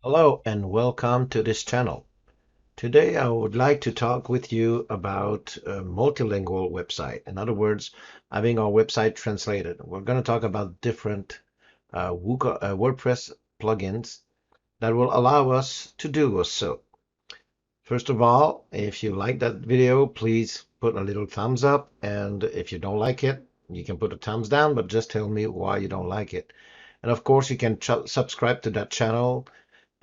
Hello and welcome to this channel. Today I would like to talk with you about a multilingual website. In other words, having our website translated. We're going to talk about different WordPress plugins that will allow us to do so. First of all, if you like that video, please put a little thumbs up. And if you don't like it, you can put a thumbs down, but just tell me why you don't like it. And of course, you can subscribe to that channel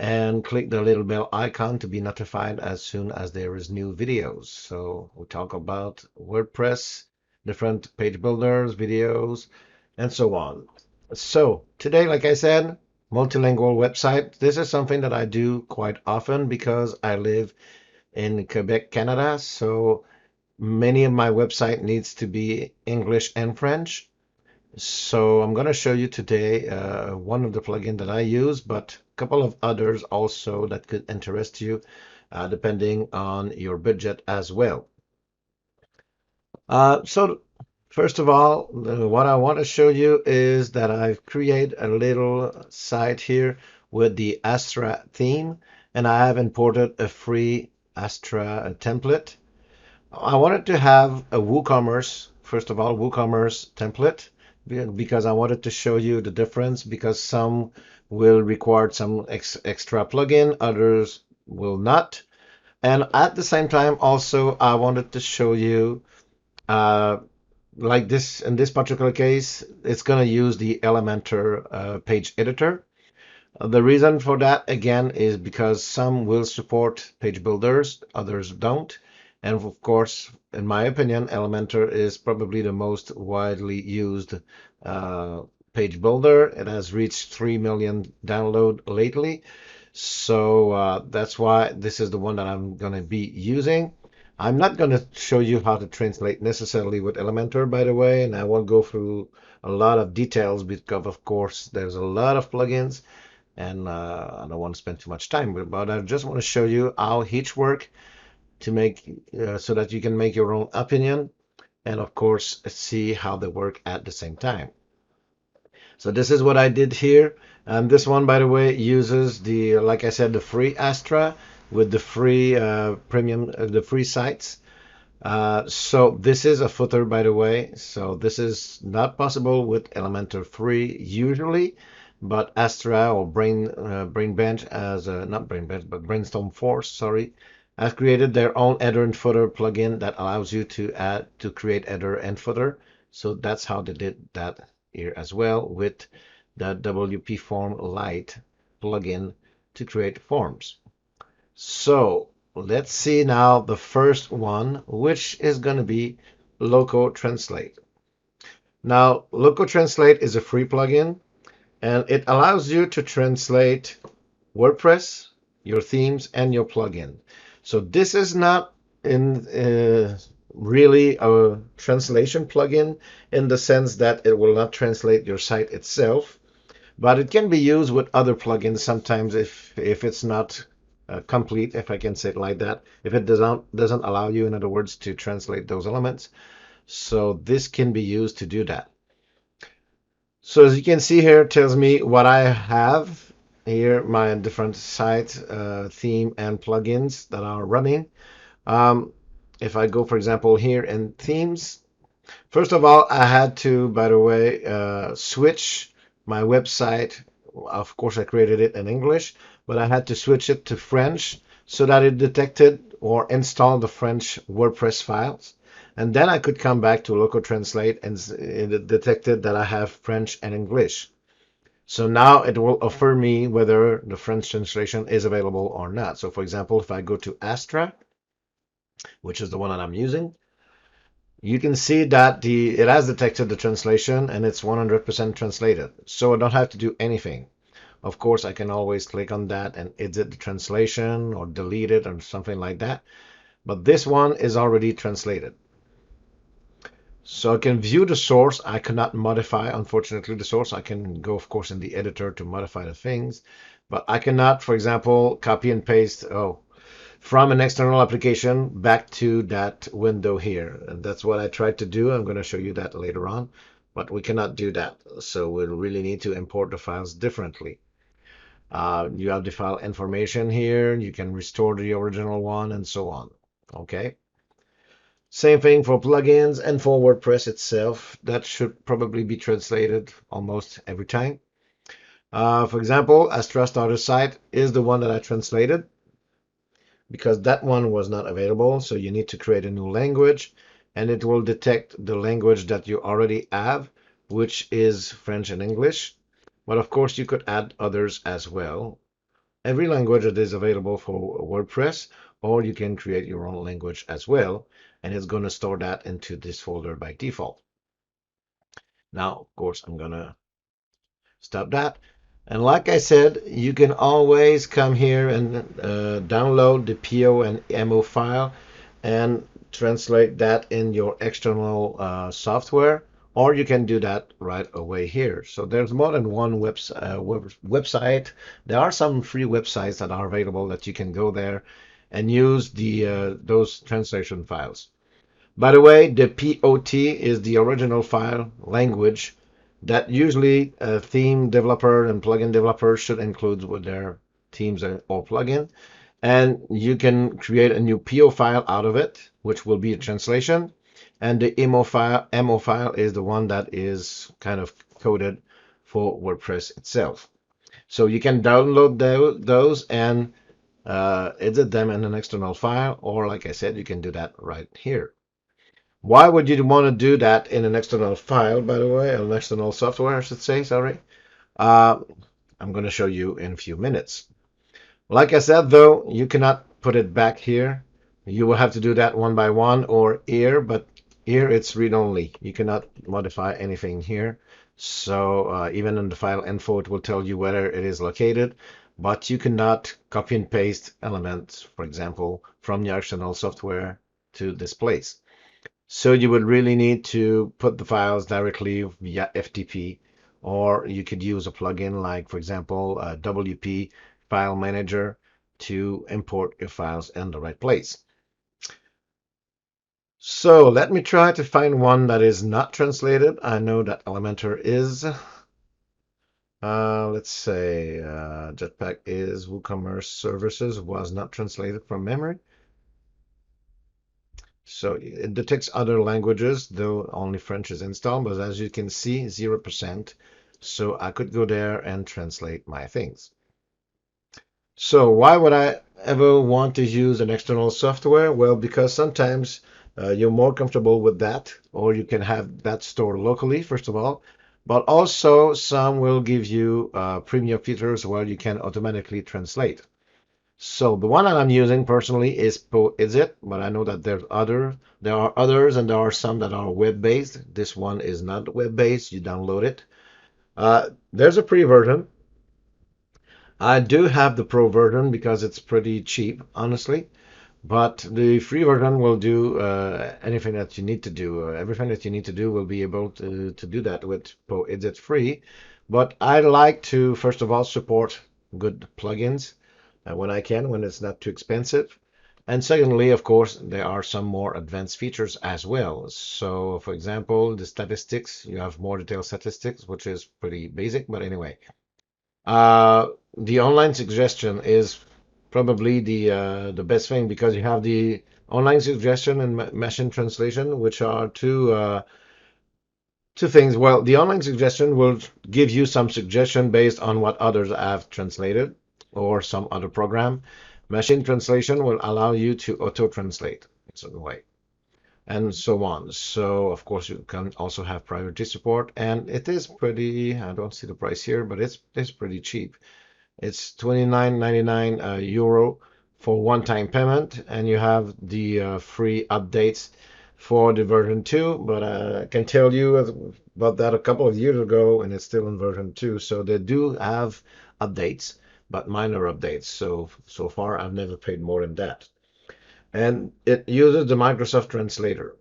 and click the little bell icon to be notified as soon as there is new videos. So we talk about WordPress, different page builders, videos, and so on. So today, like I said, multilingual website. This is something that I do quite often because I live in Quebec, Canada. So many of my website needs to be English and French. So I'm going to show you today one of the plugins that I use, but a couple of others also that could interest you depending on your budget as well. So first of all, what I want to show you is that I've created a little site here with the Astra theme, and I have imported a free Astra template. I wanted to have a WooCommerce, first of all, WooCommerce template, because I wanted to show you the difference, because some will require some extra plugin, others will not. And at the same time, also, I wanted to show you, uh, like this, in this particular case, it's going to use the Elementor page editor. The reason for that, again, is because some will support page builders, others don't. And of course, in my opinion, Elementor is probably the most widely used page builder. It has reached 3 million download lately. So that's why this is the one that I'm going to be using. I'm not going to show you how to translate necessarily with Elementor, by the way, and I won't go through a lot of details because, of course, there's a lot of plugins and I don't want to spend too much time with it, but I just want to show you how each work to make so that you can make your own opinion and of course see how they work at the same time. So this is what I did here. And this one, by the way, uses the, like I said, the free Astra with the free premium, the free sites. So this is a footer, by the way. So this is not possible with Elementor free usually, but Astra or Brainbench as not Brainbench, but Brainstorm Force, sorry, has created their own header and footer plugin that allows you to create header and footer. So that's how they did that here as well with the WP Form Lite plugin to create forms. So let's see now the first one, which is going to be Loco Translate. Now, Loco Translate is a free plugin, and it allows you to translate WordPress, your themes, and your plugin. So this is not in really a translation plugin in the sense that it will not translate your site itself, but it can be used with other plugins sometimes if it's not complete, if I can say it like that, if it doesn't allow you, in other words, to translate those elements. So this can be used to do that. So as you can see here, it tells me what I have here, my different site theme and plugins that are running. If I go, for example, here in themes, first of all, I had to, by the way, switch my website. Of course, I created it in English, but I had to switch it to French so that it detected or installed the French WordPress files. And then I could come back to Loco Translate and it detected that I have French and English. So now it will offer me whether the French translation is available or not. So for example, if I go to Astra, which is the one that I'm using, you can see that it has detected the translation and it's 100% translated. So I don't have to do anything. Of course, I can always click on that and edit the translation or delete it or something like that. But this one is already translated. So I can view the source. I cannot modify, unfortunately, the source. I can go, of course, in the editor to modify the things. But I cannot, for example, copy and paste from an external application back to that window here. And that's what I tried to do. I'm going to show you that later on. But we cannot do that. So we'll really need to import the files differently. You have the file information here. You can restore the original one and so on. Okay. Same thing for plugins and for WordPress itself. That should probably be translated almost every time. For example, Astra Starter Site is the one that I translated because that one was not available. So you need to create a new language and it will detect the language that you already have, which is French and English. But of course, you could add others as well. Every language that is available for WordPress, or you can create your own language as well, and it's going to store that into this folder by default. Now, of course, I'm going to stop that. And like I said, you can always come here and download the PO and MO file and translate that in your external software, or you can do that right away here. So there's more than one website. There are some free websites that are available that you can go there and use those translation files. By the way, the POT is the original file language that usually a theme developer and plugin developers should include with their themes or plugin. And you can create a new PO file out of it, which will be a translation. And the MO file is the one that is kind of coded for WordPress itself. So you can download those and edit them in an external file, or like I said, you can do that right here. Why would you want to do that in an external file, by the way, an external software, I should say, sorry. Uh, I'm going to show you in a few minutes. Like I said, though, you cannot put it back here. You will have to do that one by one or here, but here it's read-only. You cannot modify anything here. So even in the file info, it will tell you where it is located, but you cannot copy and paste elements, for example, from your external software to this place. So you would really need to put the files directly via FTP, or you could use a plugin like, for example, WP File Manager to import your files in the right place. So let me try to find one that is not translated. I know that Elementor is. Let's say Jetpack is WooCommerce Services was not translated from memory. So it detects other languages, though only French is installed, but as you can see, 0%. So I could go there and translate my things. So why would I ever want to use an external software? Well, because sometimes you're more comfortable with that, or you can have that stored locally, first of all. But also some will give you premium features where you can automatically translate. So the one that I'm using personally is PoExit, but I know that there are others, and there are some that are web-based. This one is not web-based. You download it. There's a free version. I do have the pro version because it's pretty cheap, honestly. But the free version will do anything that you need to do. Everything that you need to do will be able to do that with PoExit free. But I like to, first of all, support good plugins when I can, when it's not too expensive. And secondly, of course, there are some more advanced features as well. So, for example, the statistics, you have more detailed statistics, which is pretty basic, but anyway. The online suggestion is probably the best thing because you have the online suggestion and machine translation, which are two things. Well, the online suggestion will give you some suggestion based on what others have translated or some other program. Machine translation will allow you to auto-translate in a certain way, and so on. So, of course, you can also have priority support, and it is pretty, I don't see the price here, but it's pretty cheap. It's 29.99 euro for one-time payment, and you have the free updates for the version 2. But I can tell you about that a couple of years ago, and it's still in version 2. So they do have updates, but minor updates. So far, I've never paid more than that. And it uses the Microsoft Translator.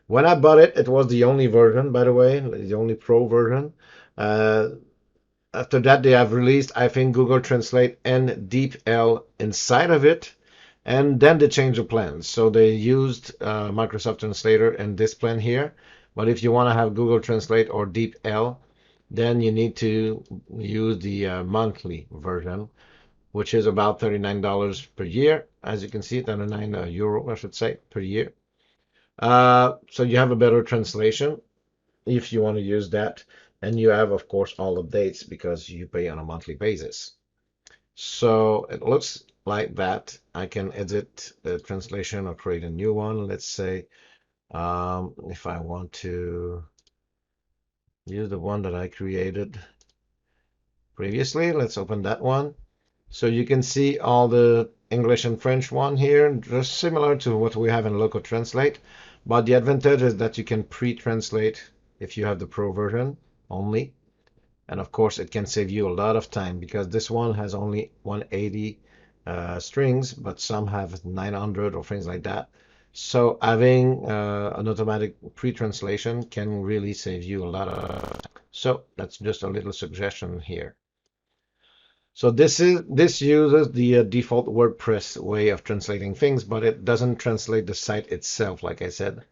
When I bought it, it was the only version, by the way, the only pro version. Uh, After that, they have released, I think, Google Translate and DeepL inside of it, and then they changed the plans. So they used Microsoft Translator in this plan here. But if you want to have Google Translate or DeepL, then you need to use the monthly version, which is about $39 per year. As you can see, 39 euro, I should say, per year. So you have a better translation if you want to use that. And you have, of course, all updates because you pay on a monthly basis. So it looks like that. I can edit the translation or create a new one. Let's say if I want to use the one that I created previously, let's open that one. So you can see all the English and French one here, just similar to what we have in Loco Translate. But the advantage is that you can pre-translate if you have the Pro version only. And of course, it can save you a lot of time because this one has only 180 strings, but some have 900 or things like that. So having an automatic pre-translation can really save you a lot of time. So that's just a little suggestion here. So this uses the default WordPress way of translating things, but it doesn't translate the site itself, like I said,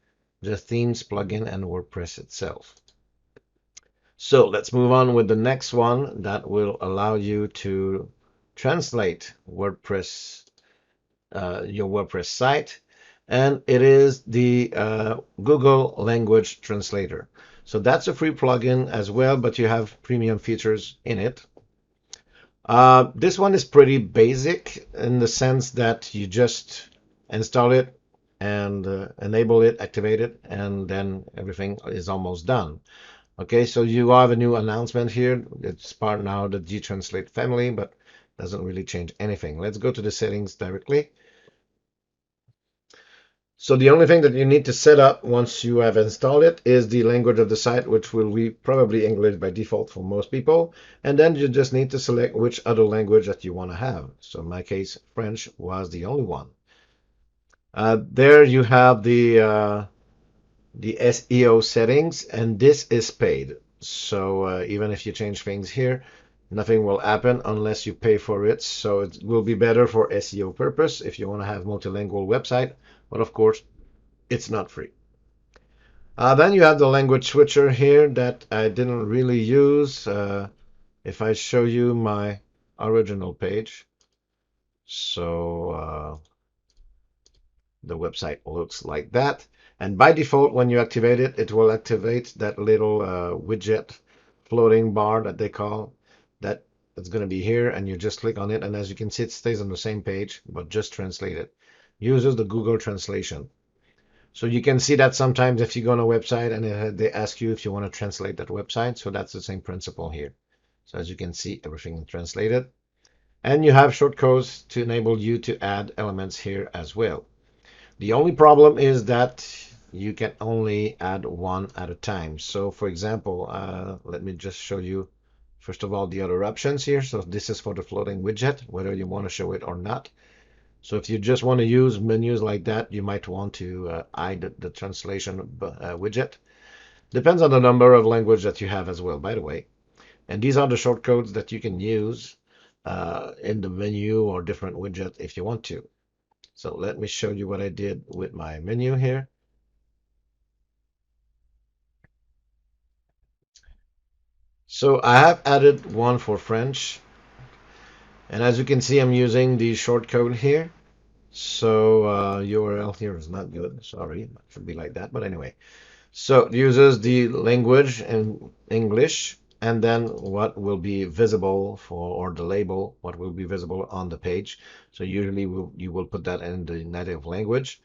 the themes, plugin, and WordPress itself. So let's move on with the next one that will allow you to translate WordPress, your WordPress site, and it is the Google Language Translator. So that's a free plugin as well, but you have premium features in it. This one is pretty basic in the sense that you just install it and enable it, activate it, and then everything is almost done. Okay, so you have a new announcement here. It's part now of the G-Translate family, but doesn't really change anything. Let's go to the settings directly. So the only thing that you need to set up once you have installed it is the language of the site, which will be probably English by default for most people. And then you just need to select which other language that you want to have. So in my case, French was the only one. There you have the SEO settings, and this is paid. So even if you change things here, nothing will happen unless you pay for it. So it will be better for SEO purpose if you want to have multilingual website. But of course, it's not free. Then you have the language switcher here that I didn't really use. If I show you my original page, so the website looks like that. And by default, when you activate it, it will activate that little widget floating bar that they call that. It's going to be here, and you just click on it. And as you can see, it stays on the same page, but just translate it. Uses the Google translation. So you can see that sometimes if you go on a website and they ask you if you want to translate that website. So that's the same principle here. So as you can see, everything is translated. And you have shortcodes to enable you to add elements here as well. The only problem is that you can only add one at a time. So for example, let me just show you, first of all, the other options here. So this is for the floating widget, whether you want to show it or not. So if you just want to use menus like that, you might want to hide the translation widget. Depends on the number of language that you have as well, by the way. And these are the shortcodes that you can use in the menu or different widget if you want to. So let me show you what I did with my menu here. So I have added one for French. And as you can see, I'm using the shortcode here. So URL here is not good. Sorry, it should be like that. But anyway, so it uses the language in English and then what will be visible for, or the label, what will be visible on the page. So usually you will put that in the native language.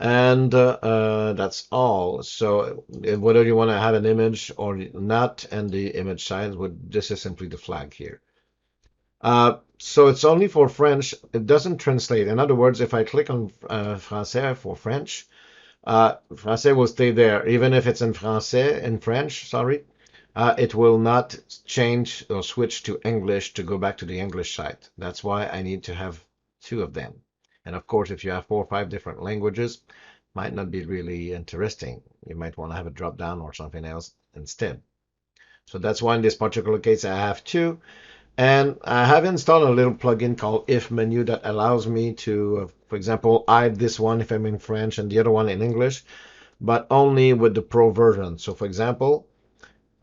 And that's all. So whether you want to have an image or not, and the image size, this is simply the flag here. So it's only for French. It doesn't translate. In other words, if I click on Français for French, Français will stay there. Even if it's in Français, in French, sorry, it will not change or switch to English to go back to the English site. That's why I need to have two of them. And of course, if you have 4 or 5 different languages, might not be really interesting. You might want to have a drop down or something else instead. So that's why in this particular case, I have two. And I have installed a little plugin called If Menu that allows me to, for example, hide this one if I'm in French and the other one in English, but only with the Pro version. So for example,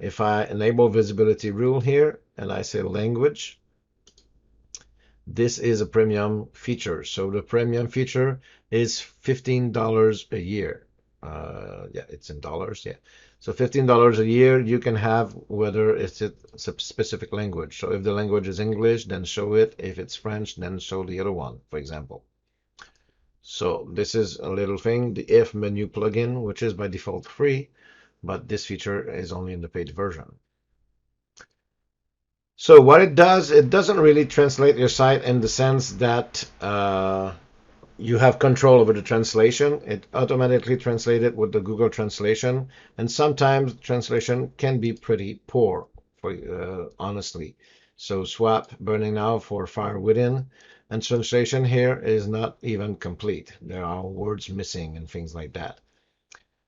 If I enable visibility rule here and I say language, this is a premium feature. So the premium feature is $15 a year. Yeah, it's in dollars. Yeah. So $15 a year, you can have whether it's a specific language. So if the language is English, then show it. If it's French, then show the other one, for example. So this is a little thing, the if menu plugin, which is by default free, but this feature is only in the paid version. So what it does, it doesn't really translate your site in the sense that you have control over the translation. It automatically translates it with the Google translation, and sometimes translation can be pretty poor, honestly. So swap burning now for fire within, and translation here is not even complete. There are words missing and things like that.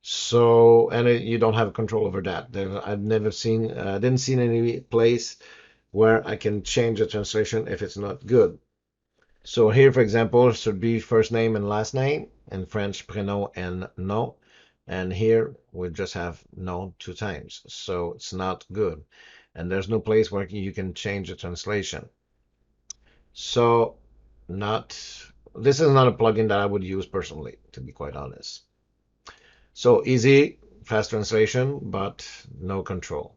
So, and you don't have control over that. I've never seen, didn't see any place where I can change the translation if it's not good. So here, for example, should be first name and last name, in French, prénom and nom. And here we just have nom 2 times. So it's not good. And there's no place where you can change the translation. So this is not a plugin that I would use personally, to be quite honest. So easy, fast translation, but no control.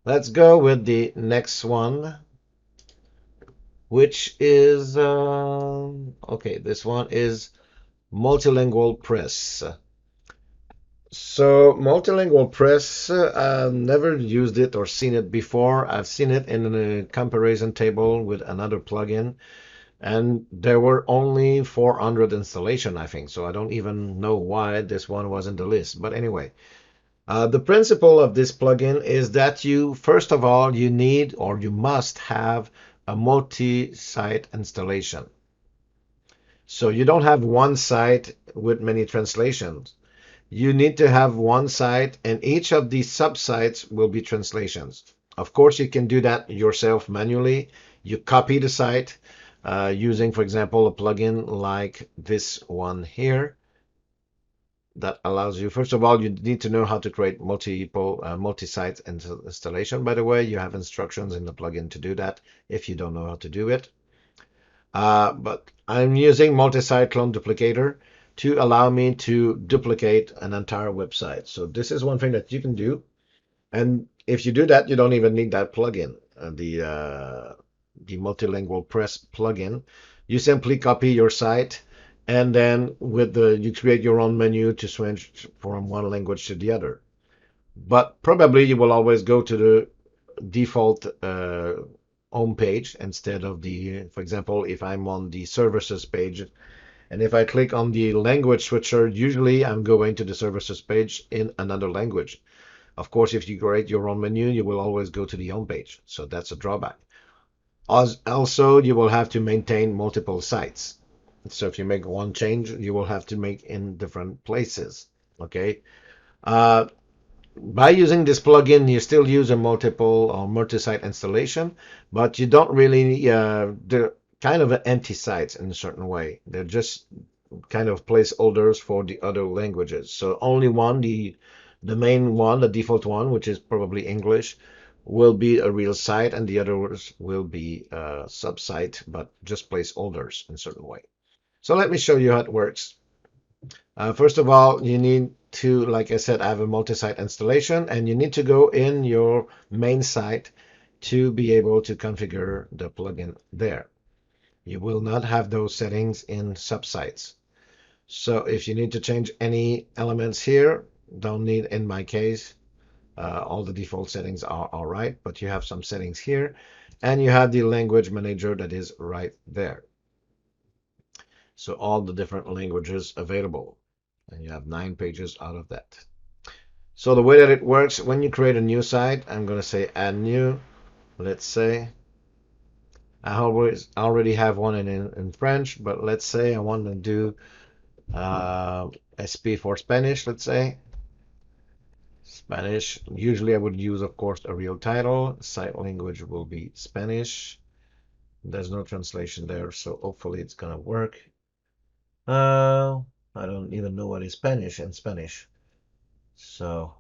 Let's go with the next one, which is, okay, this one is Multilingual Press. So Multilingual Press, I've never used it or seen it before. I've seen it in a comparison table with another plugin, and there were only 400 installation, I think. So I don't even know why this one was in the list. But anyway, the principle of this plugin is that first of all, you need or you must have a multi-site installation. So you don't have one site with many translations. You need to have one site, and each of these subsites will be translations. Of course, you can do that yourself manually. You copy the site using, for example, a plugin like this one here that allows you, first of all, you need to know how to create multi-site installation. By the way, you have instructions in the plugin to do that if you don't know how to do it. But I'm using multi-site clone duplicator to allow me to duplicate an entire website. So this is one thing that you can do. And if you do that, you don't even need that plugin, the Multilingual Press plugin. You simply copy your site, and then you create your own menu to switch from one language to the other. But probably you will always go to the default home page instead of for example, if I'm on the services page, and if I click on the language switcher, usually I'm going to the services page in another language. Of course, if you create your own menu, you will always go to the home page. So that's a drawback. Also, you will have to maintain multiple sites. So if you make one change, you will have to make in different places. Okay. By using this plugin, you still use a multiple or multi-site installation, but you don't really, they're kind of empty sites in a certain way. They're just kind of placeholders for the other languages. So only one, the main one, the default one, which is probably English, will be a real site, and the others will be a sub-site, but just placeholders in a certain way. So let me show you how it works. First of all, you need to, like I said, have a multi-site installation, and you need to go in your main site to be able to configure the plugin there. You will not have those settings in subsites. So if you need to change any elements here, don't need, in my case, all the default settings are all right, but you have some settings here, and you have the language manager that is right there. So all the different languages available, and you have 9 pages out of that. So the way that it works, when you create a new site, I'm going to say add new. Let's say I already have one in French, but let's say I want to do SP for Spanish, let's say. Spanish. Usually I would use, of course, a real title. Site language will be Spanish. There's no translation there, so hopefully it's gonna work. I don't even know what is Spanish in Spanish. So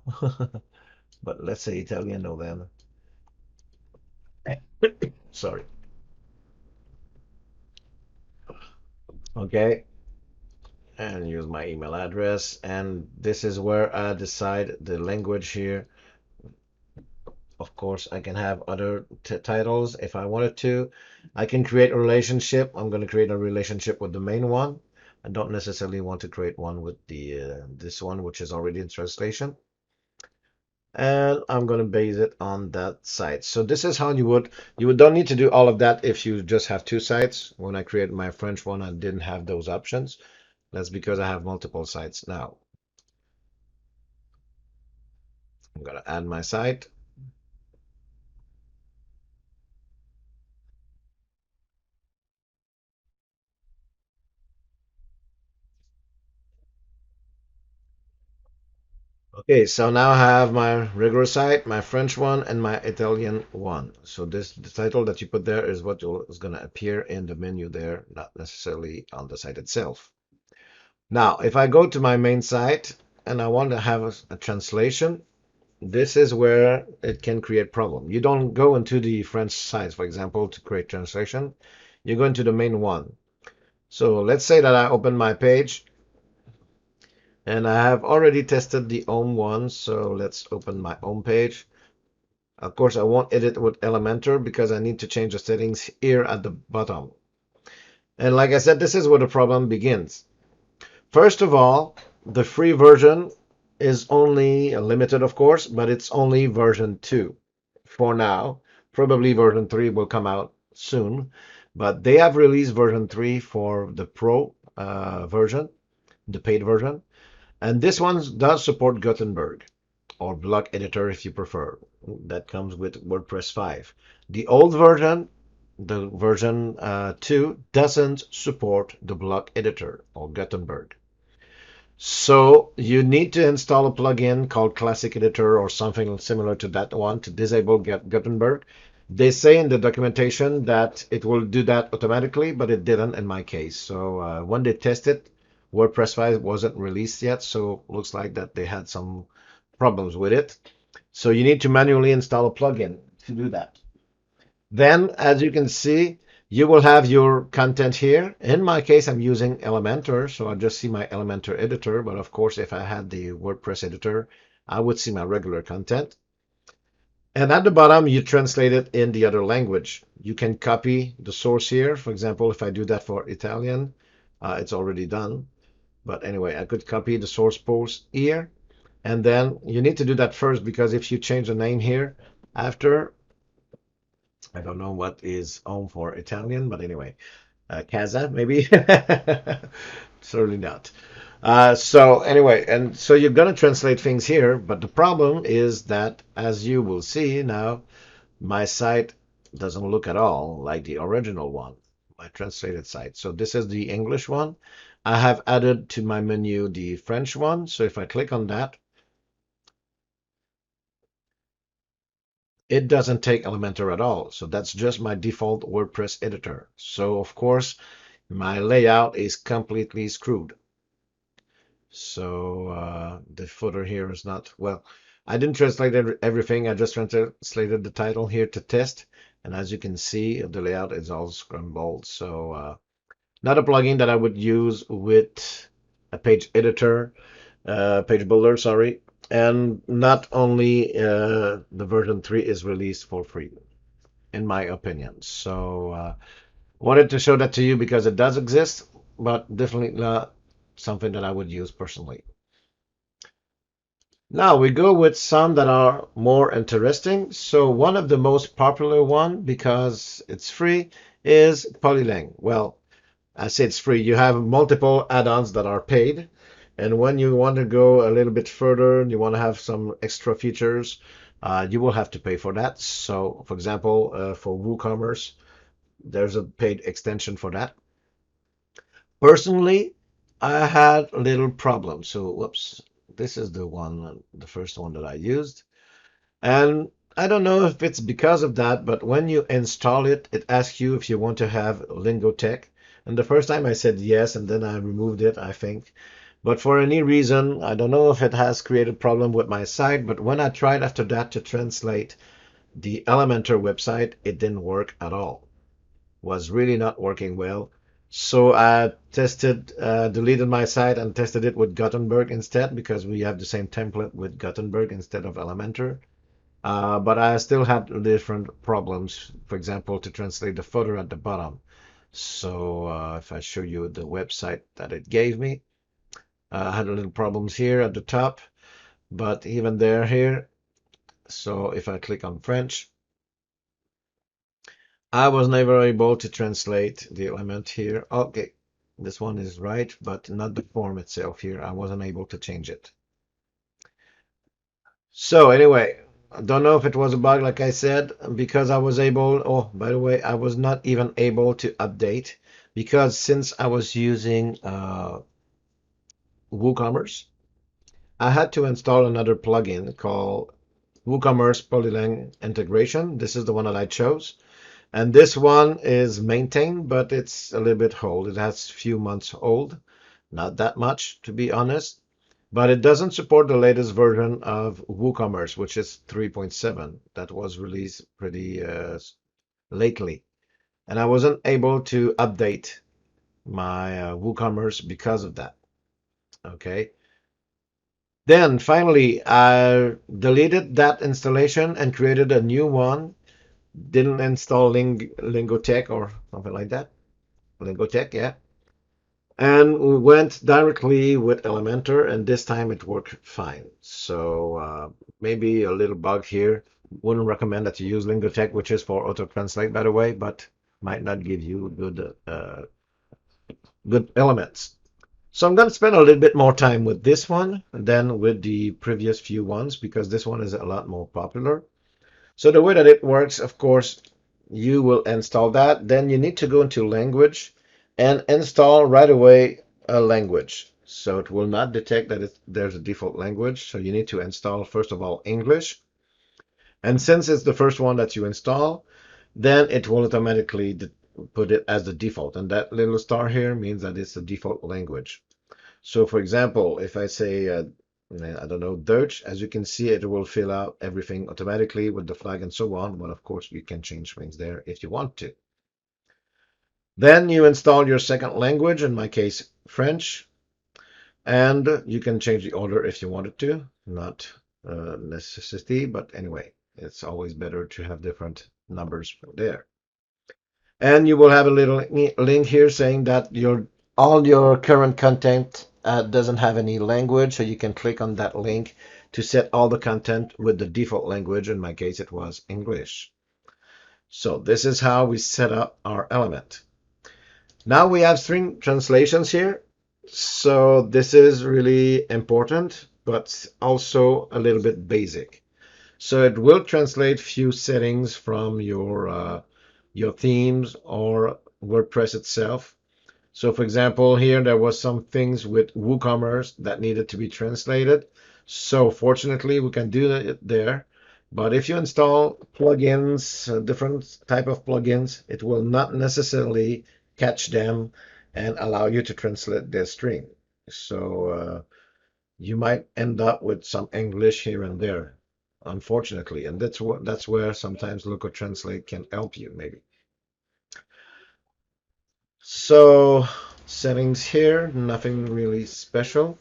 but let's say Italiano then. Sorry. Okay, and use my email address, and this is where I decide the language here. Of course, I can have other titles if I wanted to. I can create a relationship. I'm going to create a relationship with the main one. I don't necessarily want to create one with the this one, which is already in translation. And I'm going to base it on that site. So this is how you don't need to do all of that if you just have two sites. When I created my French one, I didn't have those options. That's because I have multiple sites now. I'm going to add my site. Okay, so now I have my regular site, my French one, and my Italian one. So the title that you put there is what is going to appear in the menu there, not necessarily on the site itself. Now, if I go to my main site and I want to have a translation, this is where it can create problem. You don't go into the French sites, for example, to create translation. You go into the main one. So let's say that I open my page and I have already tested the home one. So let's open my home page. Of course, I won't edit with Elementor because I need to change the settings here at the bottom. And like I said, this is where the problem begins. First of all, the free version is only limited, of course, but it's only version 2 for now. Probably version 3 will come out soon, but they have released version 3 for the Pro version, the paid version. And this one does support Gutenberg or block editor if you prefer. That comes with WordPress 5. The old version, the version 2, doesn't support the block editor or Gutenberg. So you need to install a plugin called Classic Editor or something similar to that one to disable Gutenberg. They say in the documentation that it will do that automatically, but it didn't in my case. So when they tested, WordPress 5 wasn't released yet, so looks like that they had some problems with it. So you need to manually install a plugin to do that. Then, as you can see, you will have your content here. In my case, I'm using Elementor, so I just see my Elementor editor. But of course, if I had the WordPress editor, I would see my regular content. And at the bottom, you translate it in the other language. You can copy the source here. For example, if I do that for Italian, it's already done. But anyway, I could copy the source post here. And then you need to do that first because if you change the name here after, I don't know what is home for Italian, but anyway, casa maybe. Certainly not. So anyway, and so you're going to translate things here, but the problem is that, as you will see now, my site doesn't look at all like the original one, my translated site. So this is the English one. I have added to my menu the French one. So if I click on that, it doesn't take Elementor at all. So that's just my default WordPress editor. So of course, my layout is completely screwed. So the footer here is not, well, I didn't translate everything. I just translated the title here to test. And as you can see, the layout is all scrambled. So not a plugin that I would use with a page editor, page builder, sorry. And not only the version 3 is released for free, in my opinion. So wanted to show that to you because it does exist, but definitely not something that I would use personally. Now we go with some that are more interesting. So one of the most popular one, because it's free, is Polyline. Well, I say it's free. You have multiple add-ons that are paid. And when you want to go a little bit further, you want to have some extra features, you will have to pay for that. So for example, for WooCommerce, there's a paid extension for that. Personally, I had a little problem. So, whoops, this is the one, the first one that I used. And I don't know if it's because of that, but when you install it, it asks you if you want to have Lingotek. And the first time I said yes, and then I removed it, I think. But for any reason, I don't know if it has created problem with my site, but when I tried after that to translate the Elementor website, it didn't work at all. Was really not working well. So I deleted my site and tested it with Gutenberg instead because we have the same template with Gutenberg instead of Elementor. But I still had different problems, for example, to translate the footer at the bottom. So if I show you the website that it gave me, I had a little problems here at the top, but even there here. So if I click on French, I was never able to translate the element here. Okay, this one is right, but not the form itself here. I wasn't able to change it. So anyway, I don't know if it was a bug, like I said, because I was able, oh, by the way, I was not even able to update because since I was using WooCommerce, I had to install another plugin called WooCommerce Polyline integration. This is the one that I chose. And this one is maintained, but it's a little bit old. It has a few months old, not that much, to be honest. But it doesn't support the latest version of WooCommerce, which is 3.7. That was released pretty lately. And I wasn't able to update my WooCommerce because of that. Okay. Then finally, I deleted that installation and created a new one. Didn't install Lingotek or something like that. Lingotek, yeah. And we went directly with Elementor, and this time it worked fine. So maybe a little bug here. Wouldn't recommend that you use Lingotek, which is for auto-translate, by the way, but might not give you good elements. So I'm going to spend a little bit more time with this one than with the previous few ones because this one is a lot more popular. So the way that it works, of course, you will install that. Then you need to go into language and install right away a language. So it will not detect that there's a default language. So you need to install, first of all, English. And since it's the first one that you install, then it will automatically put it as the default. And that little star here means that it's the default language. So for example, if I say, I don't know, Dutch, as you can see, it will fill out everything automatically with the flag and so on. But of course, you can change things there if you want to. Then you install your second language, in my case, French. And you can change the order if you wanted to, not necessity, but anyway, it's always better to have different numbers there. And you will have a little link here saying that all your current content doesn't have any language, so you can click on that link to set all the content with the default language. In my case, it was English. So this is how we set up our element. Now we have string translations here. So this is really important, but also a little bit basic. So it will translate few settings from your themes or WordPress itself. So for example, here there was some things with WooCommerce that needed to be translated. So fortunately, we can do it there. But if you install plugins, different type of plugins, it will not necessarily catch them and allow you to translate their string. So you might end up with some English here and there, unfortunately. And that's where sometimes Loco Translate can help you, maybe. So settings here, nothing really special.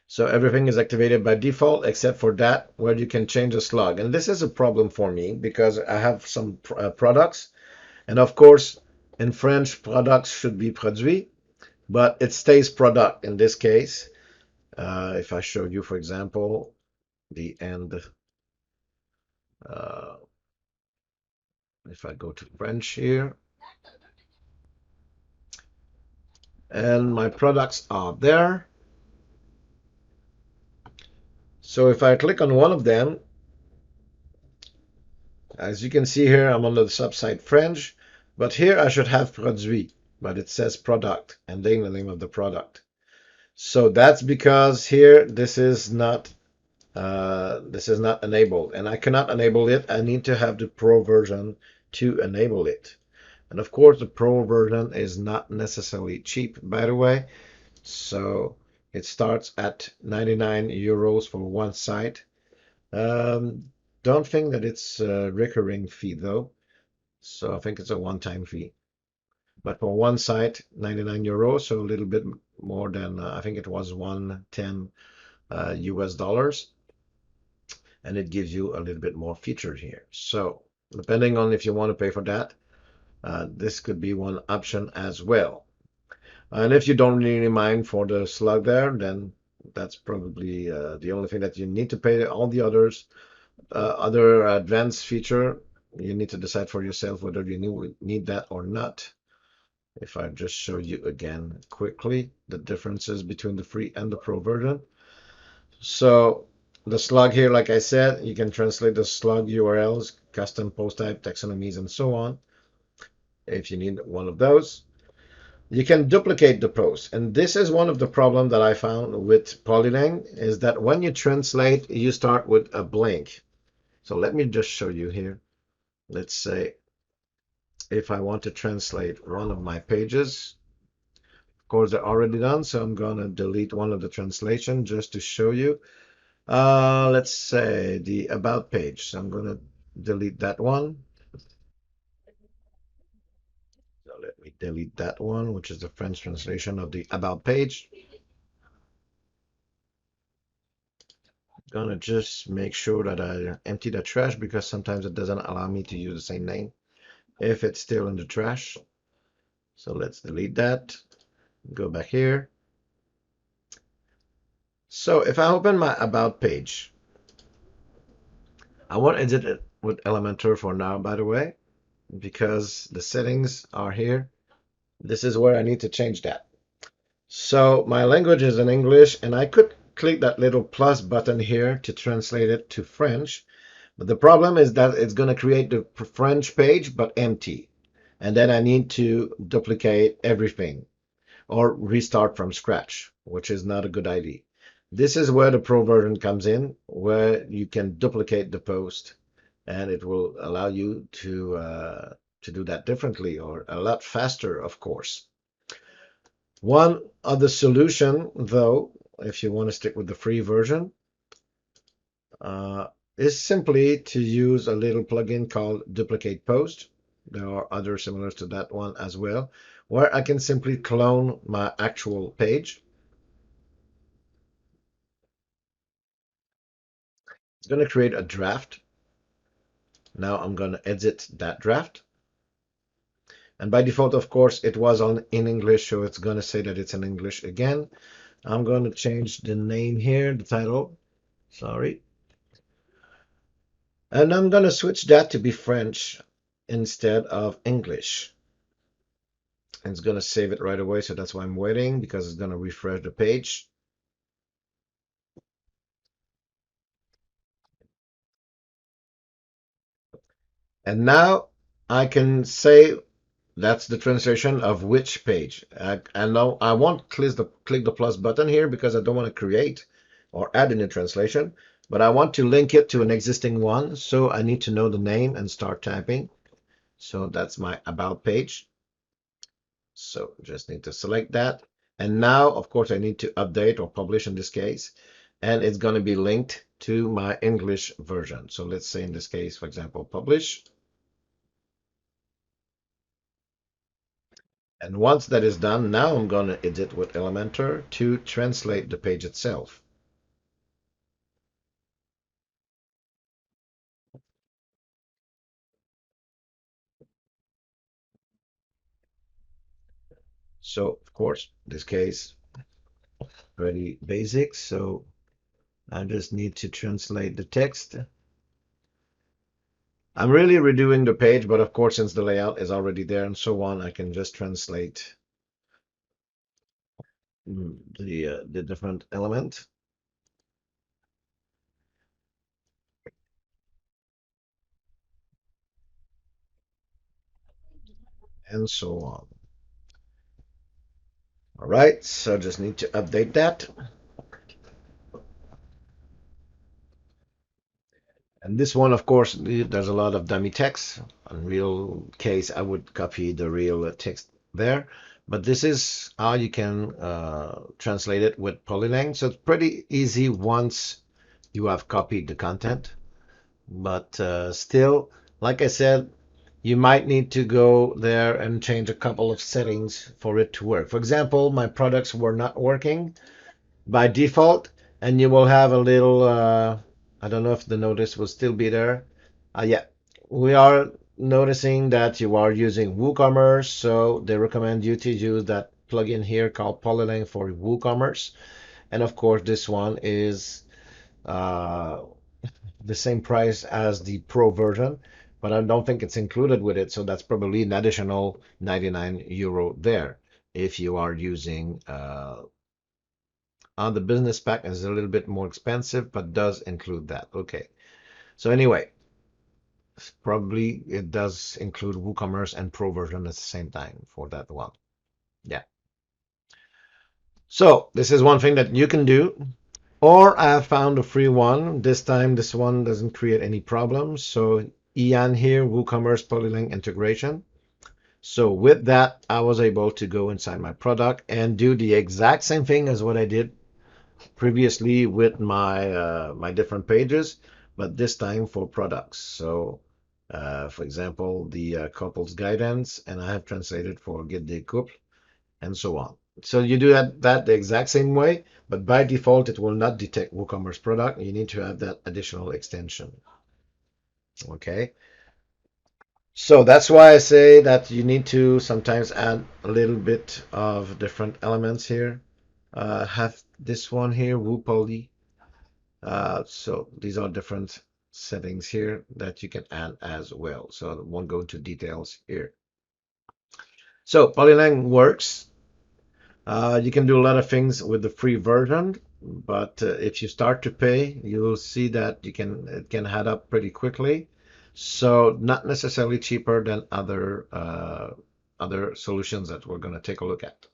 So everything is activated by default except for that where you can change the slug. And this is a problem for me because I have some products. And of course, in French, products should be produit, but it stays product in this case. If I show you, for example, the end, if I go to French here, and my products are there. So if I click on one of them, as you can see here, I'm on the subsite French, but here I should have produit, but it says product and then the name of the product. So that's because here this is not enabled, and I cannot enable it. I need to have the pro version to enable it. And of course, the Pro version is not necessarily cheap, by the way. So it starts at 99 euros for one site. Don't think that it's a recurring fee though. So I think it's a one-time fee. But for one site, 99 euros, so a little bit more than I think it was 110 US dollars, and it gives you a little bit more features here. So depending on if you want to pay for that, this could be one option as well. And if you don't really mind for the slug there, then that's probably the only thing that you need to pay. All the others, other advanced feature, you need to decide for yourself whether you need that or not. If I just show you again quickly the differences between the free and the pro version. So the slug here, like I said, you can translate the slug URLs, custom post type, taxonomies, and so on if you need one of those. You can duplicate the post. And this is one of the problems that I found with Polyline is that when you translate, you start with a blank. So let me just show you here. Let's say if I want to translate one of my pages, of course, they're already done. So I'm going to delete one of the translation just to show you. Let's say the about page. So I'm going to delete that one. So let me delete that one, which is the French translation of the about page. Gonna just make sure that I empty the trash because sometimes it doesn't allow me to use the same name if it's still in the trash. So let's delete that. Go back here. So if I open my about page, I won't edit it with Elementor for now, by the way, because the settings are here. This is where I need to change that. So my language is in English, and I could click that little plus button here to translate it to French. But the problem is that it's going to create the French page, but empty. And then I need to duplicate everything or restart from scratch, which is not a good idea. This is where the Pro version comes in, where you can duplicate the post, and it will allow you to do that differently or a lot faster, of course. One other solution, though, if you want to stick with the free version, uh, is simply to use a little plugin called Duplicate Post. There are others similar to that one as well, where I can simply clone my actual page. It's going to create a draft. Now I'm going to edit that draft. And by default, of course, it was in English, so it's going to say that it's in English again. I'm going to change the name here, the title. Sorry. And I'm going to switch that to be French instead of English. And it's going to save it right away, so that's why I'm waiting, because it's going to refresh the page. And now I can say that's the translation of which page. I know I won't click the plus button here because I don't want to create or add a new translation, but I want to link it to an existing one. So I need to know the name and start typing. So that's my about page. So just need to select that. And now, of course, I need to update or publish in this case, and it's going to be linked to my English version. So let's say in this case, for example, publish. And once that is done, now I'm going to edit with Elementor to translate the page itself. So, of course, this case, very basic. So I just need to translate the text. I'm really redoing the page, but of course, since the layout is already there and so on, I can just translate the different element and so on. All right, so just need to update that. And this one, of course, there's a lot of dummy text. In real case, I would copy the real text there. But this is how you can translate it with Polylang. So it's pretty easy once you have copied the content. But still, like I said, you might need to go there and change a couple of settings for it to work. For example, my products were not working by default, and you will have a little, I don't know if the notice will still be there. Yeah, we are noticing that you are using WooCommerce, so they recommend you to use that plugin here called Polyline for WooCommerce. And of course, this one is uh, the same price as the Pro version, but I don't think it's included with it, so that's probably an additional 99 euro there if you are using on the business pack is a little bit more expensive, but does include that. Okay. So anyway, probably it does include WooCommerce and Pro version at the same time for that one. Yeah. So this is one thing that you can do. Or I have found a free one. This time, this one doesn't create any problems. So Ian here, WooCommerce Polyline integration. So with that, I was able to go inside my product and do the exact same thing as what I did previously with my different pages, but this time for products. So, for example, the couples guidance, and I have translated for Guide des couples, and so on. So you do that the exact same way, but by default, it will not detect WooCommerce product. You need to have that additional extension. Okay. So that's why I say that you need to sometimes add a little bit of different elements here. Have this one here, WooPoly. So these are different settings here that you can add as well. So I won't go into details here. So Polylang works. You can do a lot of things with the free version, but if you start to pay, you will see that it can add up pretty quickly. So not necessarily cheaper than other solutions that we're going to take a look at.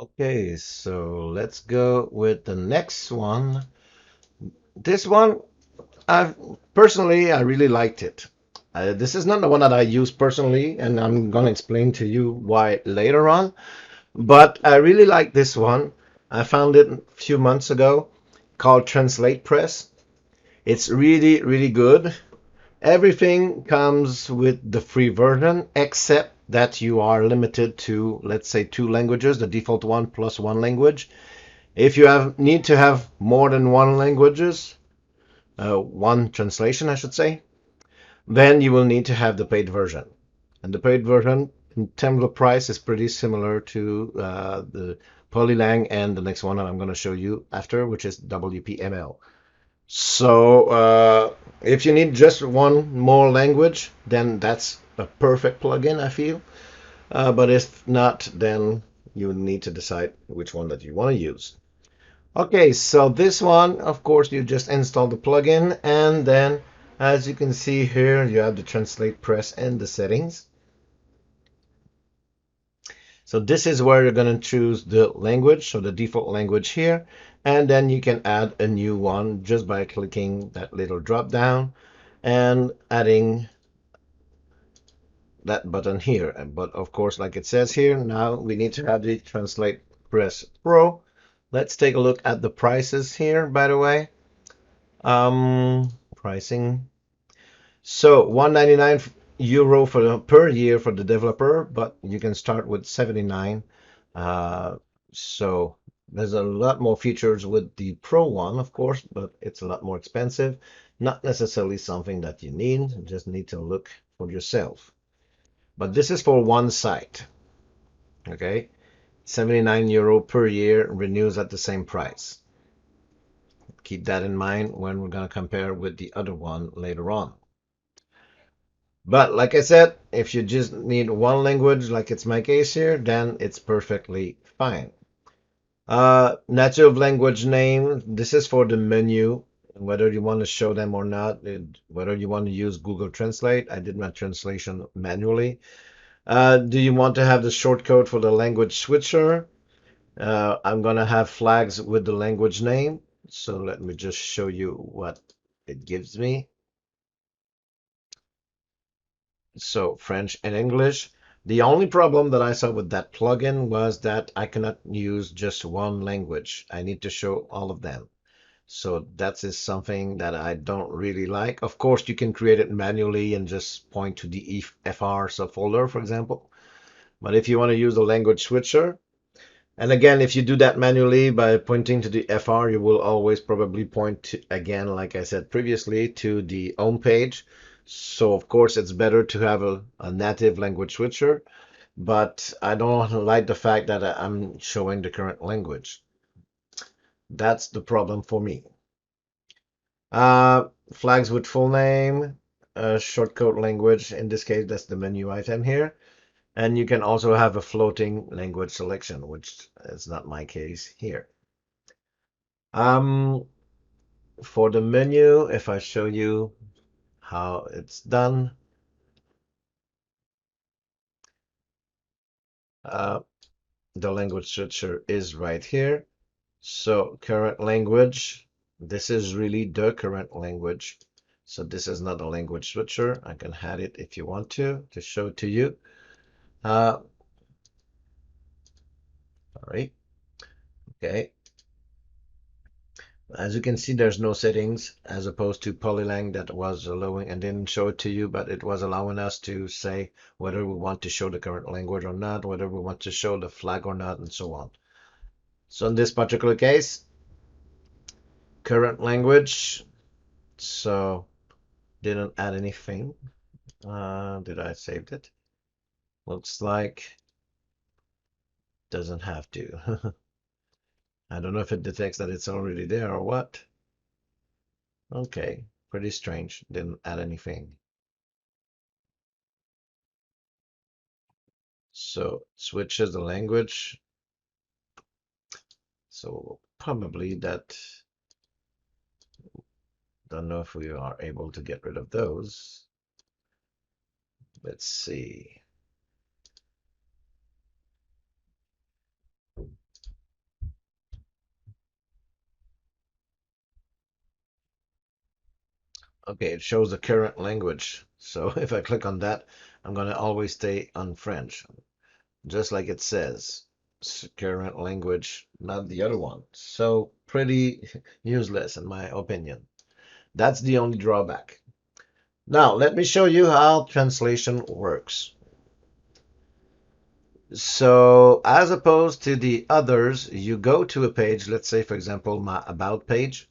Okay, so let's go with the next one. This one, I personally, I really liked it. This is not the one that I use personally, and I'm going to explain to you why later on. But I really like this one. I found it a few months ago called Translate Press. It's really, really good. Everything comes with the free version, except that you are limited to, let's say, 2 languages, the default one plus 1 language. If you need to have more than 1 languages, one translation, I should say, then you will need to have the paid version. And the paid version, in terms of price, is pretty similar to the Polylang and the next one that I'm going to show you after, which is Wpml. So if you need just one more language, then that's a perfect plugin, I feel. But if not, then you need to decide which one that you want to use. Okay, so this one, of course, you just install the plugin, and then as you can see here, you have the Translate Press and the settings. So this is where you're going to choose the language, so the default language here, and then you can add a new one just by clicking that little drop down and adding that button here. But of course, like it says here, now we need to have the Translate Press Pro. Let's take a look at the prices here, by the way. Pricing. So 199 euro per year for the developer, but you can start with 79. So there's a lot more features with the Pro one, of course, but it's a lot more expensive. Not necessarily something that you need, you just need to look for yourself. But this is for one site. Okay, 79 euro per year renews at the same price. Keep that in mind when we're going to compare with the other one later on. But like I said, if you just need one language, like it's my case here, then it's perfectly fine. Native language name, this is for the menu, whether you want to show them or not, whether you want to use Google Translate. I did my translation manually. Do you want to have the shortcode for the language switcher? I'm going to have flags with the language name. So let me just show you what it gives me. So French and English. The only problem that I saw with that plugin was that I cannot use just one language. I need to show all of them. So that is something that I don't really like. Of course, you can create it manually and just point to the FR subfolder, for example. But if you want to use a language switcher, and again, if you do that manually by pointing to the FR, you will always probably point to, again, like I said previously, to the home page. So of course, it's better to have a native language switcher, but I don't like the fact that I'm showing the current language. That's the problem for me. Flags with full name, shortcode language. In this case, that's the menu item here. And you can also have a floating language selection, which is not my case here. For the menu, if I show you how it's done, uh, the language switcher is right here. So current language, this is really the current language. So this is not a language switcher. I can add it if you want to show to you. All right. Okay. As you can see, there's no settings as opposed to Polyline that was allowing and didn't show it to you, but it was allowing us to say whether we want to show the current language or not, whether we want to show the flag or not, and so on. So in this particular case, current language, so didn't add anything. Did I save it? Looks like doesn't have to. I don't know if it detects that it's already there or what. Okay, pretty strange. Didn't add anything. So switches the language. So probably that, don't know if we are able to get rid of those. Let's see. Okay, it shows the current language. So if I click on that, I'm going to always stay on French, just like it says. Current language, not the other one. So pretty useless in my opinion. That's the only drawback. Now, let me show you how translation works. So as opposed to the others, you go to a page, let's say, for example, my About page,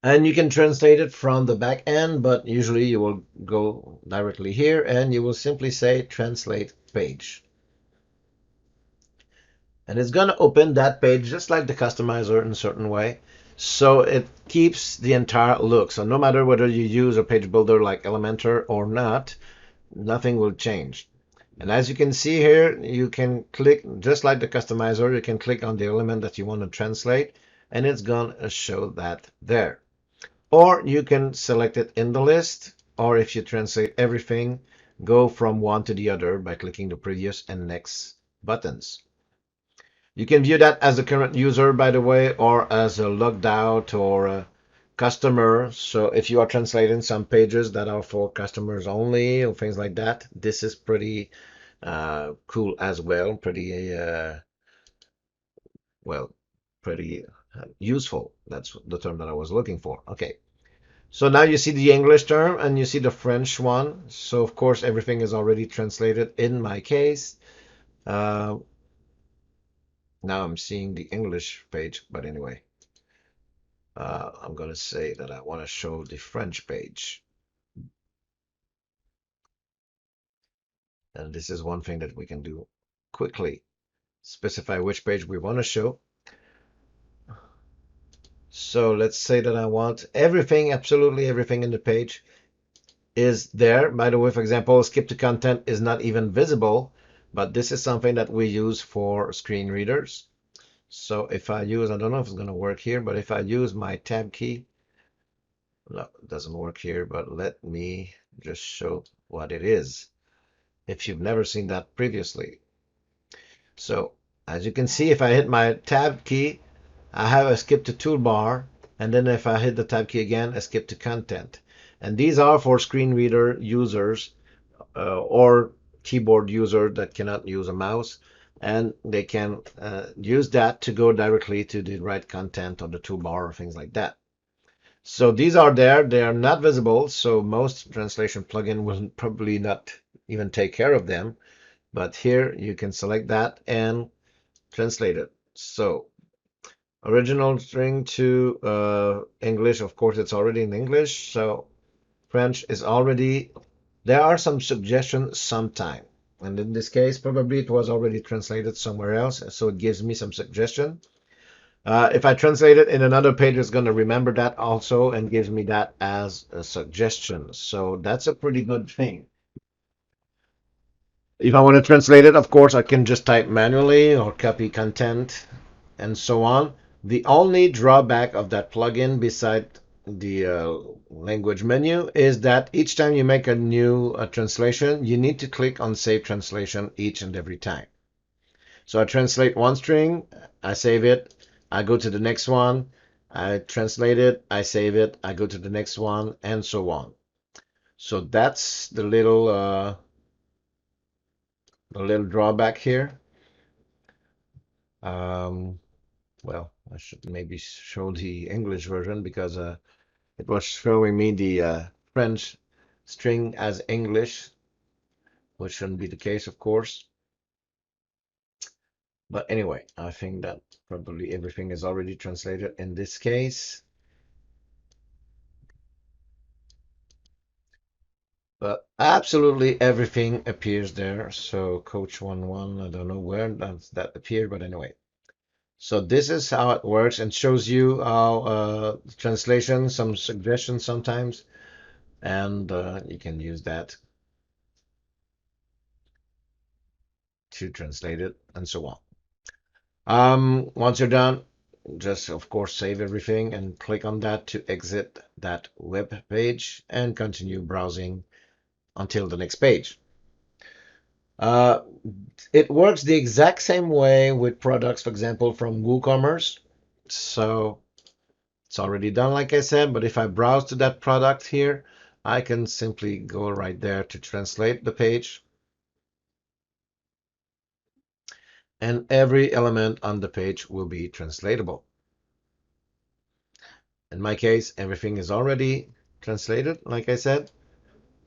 and you can translate it from the back end, but usually you will go directly here and you will simply say Translate page. And it's going to open that page just like the customizer in a certain way. So it keeps the entire look. So no matter whether you use a page builder like Elementor or not, nothing will change. And as you can see here, you can click, just like the customizer, you can click on the element that you want to translate, and it's going to show that there. Or you can select it in the list, or if you translate everything, go from one to the other by clicking the previous and next buttons. You can view that as a current user, by the way, or as a logged out or a customer. So if you are translating some pages that are for customers only or things like that, this is pretty cool as well. Pretty, well, pretty useful. That's the term that I was looking for. Okay. So now you see the English term and you see the French one. So of course, everything is already translated in my case. Uh, Now I'm seeing the English page, but anyway, I'm going to say that I want to show the French page. And this is one thing that we can do quickly. Specify which page we want to show. So let's say that I want everything, absolutely everything in the page is there. By the way, for example, skip to content is not even visible, but this is something that we use for screen readers. So if I use, I don't know if it's going to work here, but if I use my tab key, no, it doesn't work here, but let me just show what it is if you've never seen that previously. So As you can see, if I hit my tab key, I have a skip to toolbar, and then if I hit the tab key again, a skip to content. And these are for screen reader users or keyboard user that cannot use a mouse, and they can use that to go directly to the right content or the toolbar or things like that. So these are there, they are not visible, so most translation plugin will probably not even take care of them. But here you can select that and translate it. So original string to English, of course, it's already in English. So French is already, there are some suggestions sometime. And in this case, probably it was already translated somewhere else. So it gives me some suggestion. If I translate it in another page, it's going to remember that also and gives me that as a suggestion. So that's a pretty good thing. If I want to translate it, of course, I can just type manually or copy content and so on. The only drawback of that plugin beside the language menu is that each time you make a new translation, you need to click on Save Translation each and every time. So I translate one string, I save it, I go to the next one, I translate it, I save it, I go to the next one, and so on. So that's the little drawback here. Well, I should maybe show the English version because it was showing me the French string as English, which shouldn't be the case, of course. But anyway, I think that probably everything is already translated in this case. But absolutely everything appears there. So coach 1.1, I don't know where that appeared, but anyway. So this is how it works and shows you how translation, some suggestions sometimes, and you can use that to translate it and so on. Once you're done, just of course save everything and click on that to exit that web page and continue browsing until the next page. Uh, it works the exact same way with products, for example, from WooCommerce. So it's already done, like I said, but if I browse to that product here, I can simply go right there to translate the page. And every element on the page will be translatable. In my case, everything is already translated, like I said.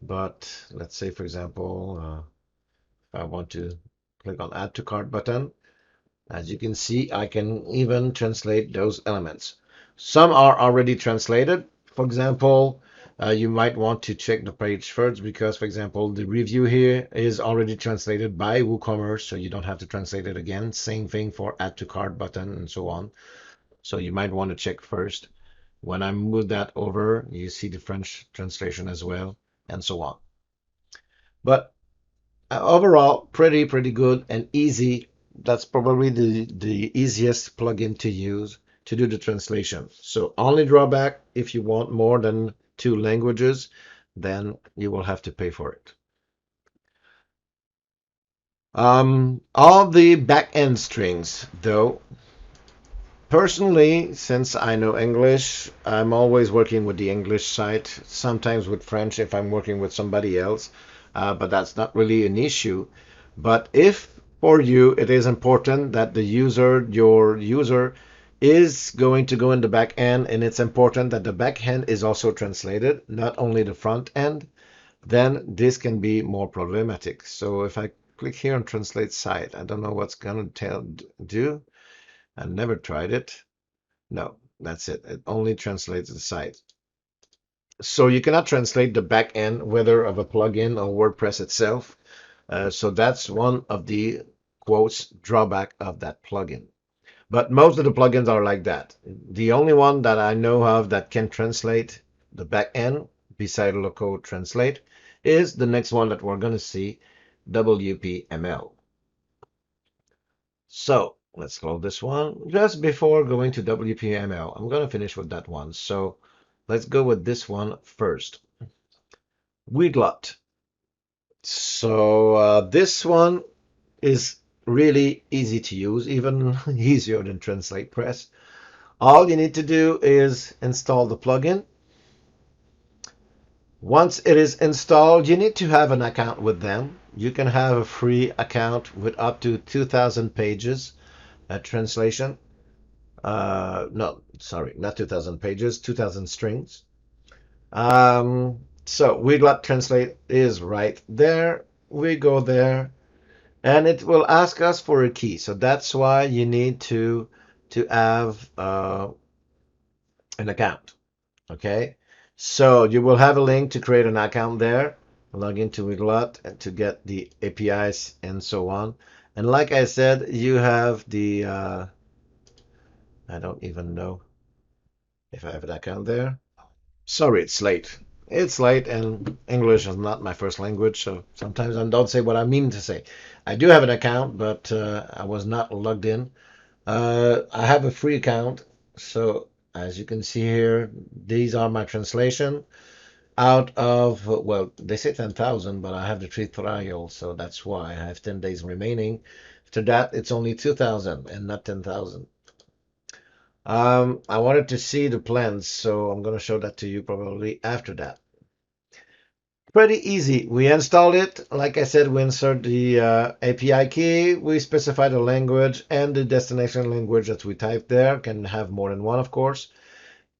But let's say, for example, if I want to click on Add to Cart button, as you can see, I can even translate those elements. Some are already translated. For example, you might want to check the page first because, for example, the review here is already translated by WooCommerce, so you don't have to translate it again. Same thing for Add to Cart button and so on. So you might want to check first. When I move that over, you see the French translation as well, and so on. But overall, pretty good and easy. That's probably the easiest plugin to use to do the translation. So only drawback, if you want more than 2 languages, then you will have to pay for it. All the back-end strings, though, personally, since I know English, I'm always working with the English side, sometimes with French if I'm working with somebody else, but that's not really an issue. But if for you it is important that your user, is going to go in the back end, and it's important that the back end is also translated, not only the front end, then this can be more problematic. So if I click here on Translate Site, I don't know what's going to do. I never tried it. No, that's it. It only translates the site. So you cannot translate the back end, whether of a plugin or WordPress itself. So that's one of the quotes drawback of that plugin. But most of the plugins are like that. The only one that I know of that can translate the back end beside Loco Translate is the next one that we're going to see, Wpml. So let's close this one. Just before going to WPML, I'm going to finish with that one. So let's go with this one first. Weedlot. So this one is really easy to use, even easier than Translate Press. All you need to do is install the plugin. Once it is installed, you need to have an account with them. You can have a free account with up to 2,000 pages translation. No, sorry, not 2,000 pages, 2,000 strings. So Weglot Translate is right there. We go there, and it will ask us for a key. So that's why you need to have an account. Okay, so you will have a link to create an account there, log into Weglot and to get the APIs and so on. And like I said, you have the I don't even know if I have an account there. Sorry, it's late. It's late, and English is not my first language, so sometimes I don't say what I mean to say. I do have an account, but I was not logged in. I have a free account, so as you can see here, these are my translation out of, well, they say 10,000, but I have the free trial, so that's why I have 10 days remaining. After that, it's only 2,000 and not 10,000. I wanted to see the plans, so I'm going to show that to you probably after that. Pretty easy. We installed it. Like I said, we insert the API key. We specify the language and the destination language that we type there. Can have more than one, of course.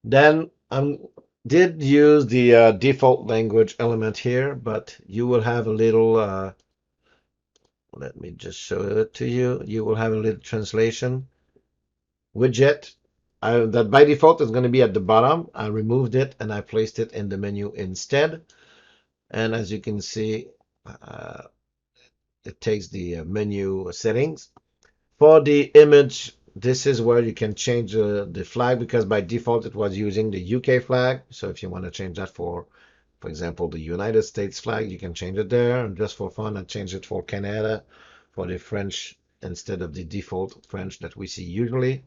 Then I did use the default language element here, but you will have a little, let me just show it to you. You will have a little translation widget that by default is going to be at the bottom. I removed it and I placed it in the menu instead. And as you can see, uh, it takes the menu settings. For the image, this is where you can change the flag, because by default it was using the UK flag. So if you want to change that for example, the United States flag, you can change it there. And just for fun, I changed it for Canada, for the French instead of the default French that we see usually.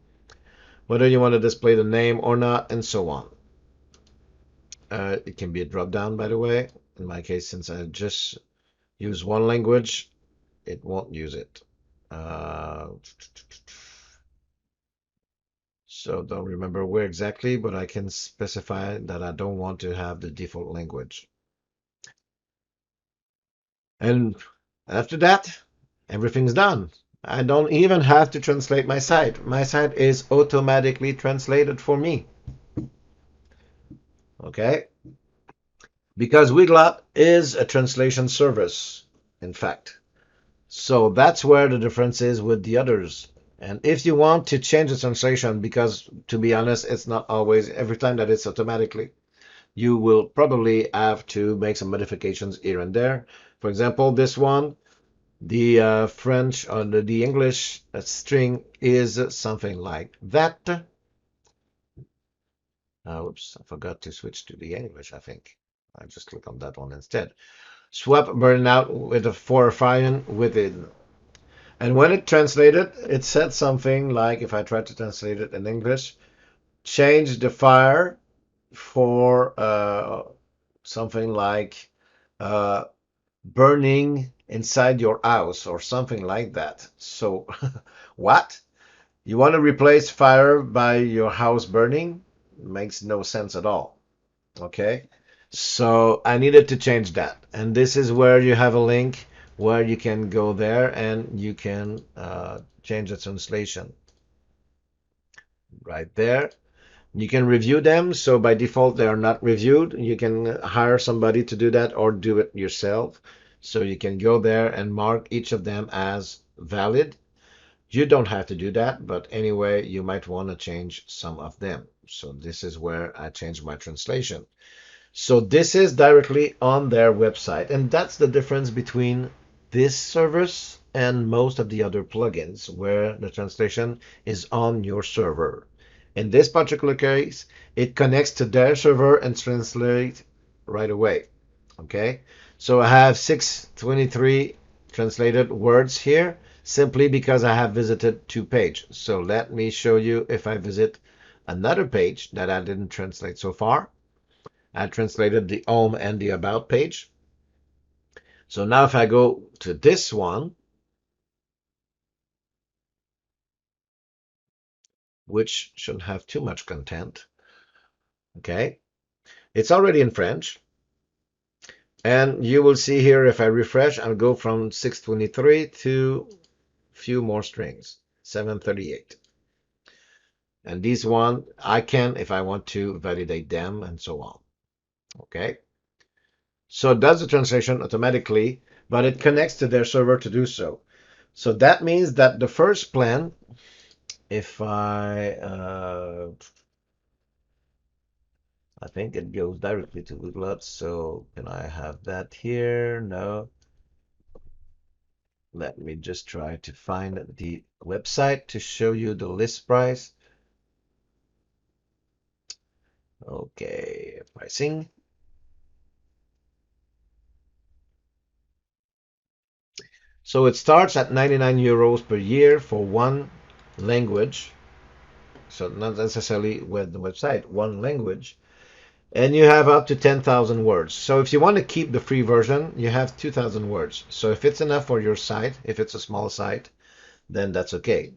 Whether you want to display the name or not, and so on. It can be a drop down, by the way. In my case, since I just use one language, it won't use it. So don't remember where exactly, but I can specify that I don't want to have the default language. And after that, everything's done. I don't even have to translate my site. My site is automatically translated for me. Okay? Because Weglot is a translation service, in fact. So that's where the difference is with the others. And if you want to change the translation, because to be honest, it's not always every time that it's automatically, you will probably have to make some modifications here and there. For example, this one, the French or the English string is something like that. Oops, I forgot to switch to the English, I think. I just click on that one instead. Swap burnout with a forifying within. And when it translated, it said something like, if I try to translate it in English, change the fire for something like burning inside your house or something like that. So what? You want to replace fire by your house burning? Makes no sense at all. Okay, so I needed to change that, and this is where you have a link where you can go there and you can change the translation right there. You can review them, so by default they are not reviewed. You can hire somebody to do that or do it yourself. So you can go there and mark each of them as valid. You don't have to do that, but anyway, you might want to change some of them. So this is where I changed my translation. So this is directly on their website, and that's the difference between this service and most of the other plugins where the translation is on your server. In this particular case, it connects to their server and translates right away. Okay, so I have 623 translated words here simply because I have visited two pages. So let me show you if I visit another page that I didn't translate so far. I translated the home and the about page. So now if I go to this one, which shouldn't have too much content. Okay, it's already in French. And you will see here, if I refresh, I'll go from 623 to few more strings, 738. And these one, I can, if I want to, validate them and so on. Okay. So it does the translation automatically, but it connects to their server to do so. So that means that the first plan, if I think it goes directly to Woocommerce. So can I have that here? No. Let me just try to find the website to show you the list price. Okay, pricing. So it starts at 99 euros per year for one language. So not necessarily with the website, one language. And you have up to 10,000 words. So if you want to keep the free version, you have 2,000 words. So if it's enough for your site, if it's a small site, then that's okay.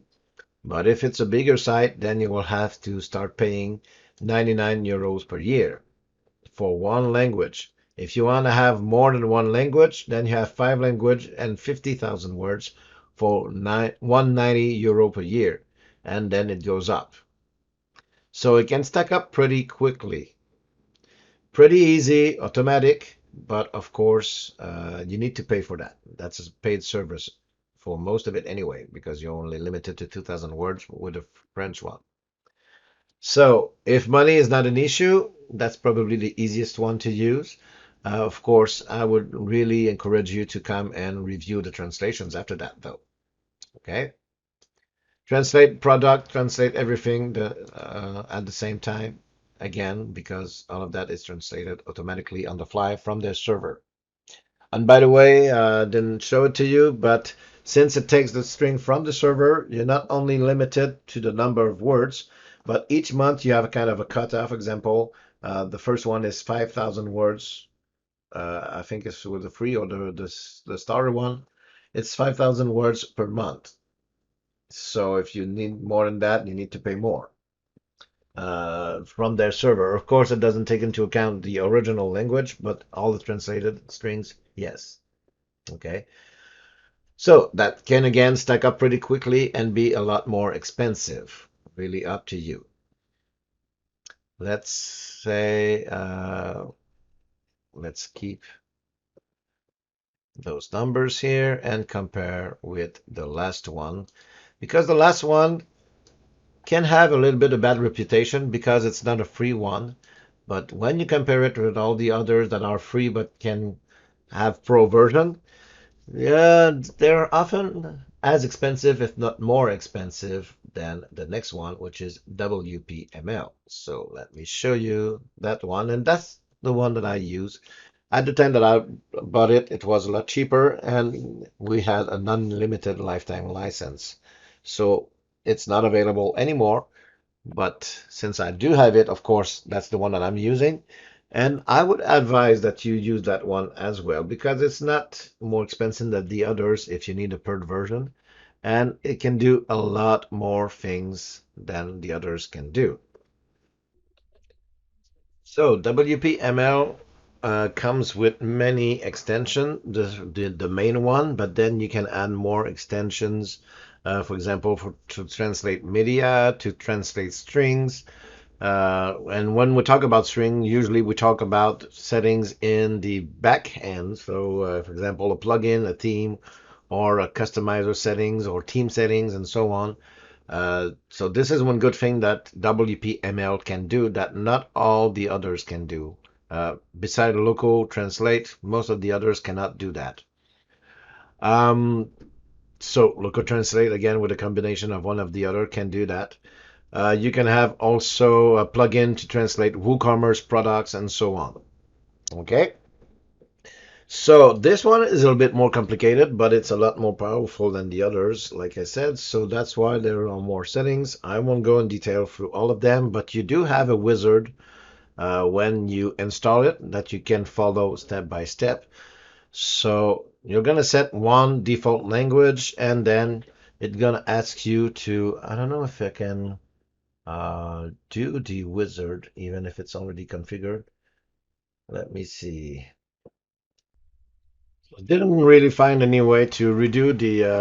But if it's a bigger site, then you will have to start paying 99 euros per year for one language. If you want to have more than one language, then you have 5 languages and 50,000 words for 190 euro per year. And then it goes up. So it can stack up pretty quickly. Pretty easy, automatic, but of course, you need to pay for that. That's a paid service for most of it anyway, because you're only limited to 2,000 words with a French one. So if money is not an issue, that's probably the easiest one to use. Of course, I would really encourage you to come and review the translations after that, though. Okay? Translate product, translate everything at the same time, again, because all of that is translated automatically on the fly from their server. And by the way, didn't show it to you, but since it takes the string from the server, you're not only limited to the number of words, but each month you have a kind of a cutoff. Example, the first one is 5,000 words. I think it's with the free or the starter one. It's 5,000 words per month. So if you need more than that, you need to pay more from their server. Of course, it doesn't take into account the original language, but all the translated strings, yes. Okay. So that can again stack up pretty quickly and be a lot more expensive. Really up to you. Let's say, let's keep those numbers here and compare with the last one, because the last one can have a little bit of bad reputation because it's not a free one. But when you compare it with all the others that are free but can have pro version, yeah, they're often as expensive, if not more expensive, than the next one, which is Wpml. So let me show you that one. And that's the one that I use. At the time that I bought it, it was a lot cheaper, and we had an unlimited lifetime license. So it's not available anymore. But since I do have it, of course, that's the one that I'm using. And I would advise that you use that one as well because it's not more expensive than the others if you need a paid version. And it can do a lot more things than the others can do. So WPML comes with many extensions, the main one, but then you can add more extensions. For example, to translate media, to translate strings. And when we talk about string, usually we talk about settings in the back end. So, for example, a plugin, a theme, or a customizer settings, or team settings, and so on. So this is one good thing that WPML can do that not all the others can do. Beside Loco Translate, most of the others cannot do that. So Loco Translate, again, with a combination of one of the other, can do that. You can have also a plugin to translate WooCommerce products and so on. Okay. So this one is a little bit more complicated, but it's a lot more powerful than the others, like I said. So that's why there are more settings. I won't go in detail through all of them, but you do have a wizard when you install it that you can follow step by step. So you're going to set one default language, and then it's going to ask you to, I don't know if I can do the wizard, even if it's already configured. Let me see. I didn't really find any way to redo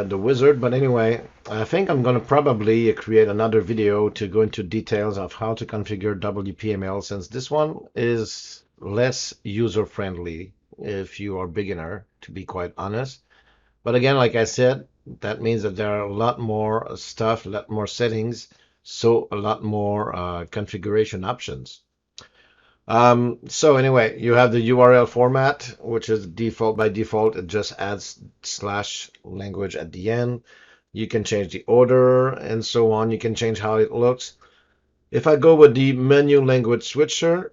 the wizard, but anyway, I think I'm gonna probably create another video to go into details of how to configure WPML, since this one is less user-friendly if you are beginner, to be quite honest. But again, like I said, that means that there are a lot more stuff, a lot more settings, so a lot more configuration options. So anyway, you have the URL format, which is default by default. It just adds slash language at the end. You can change the order and so on. You can change how it looks. If I go with the menu language switcher,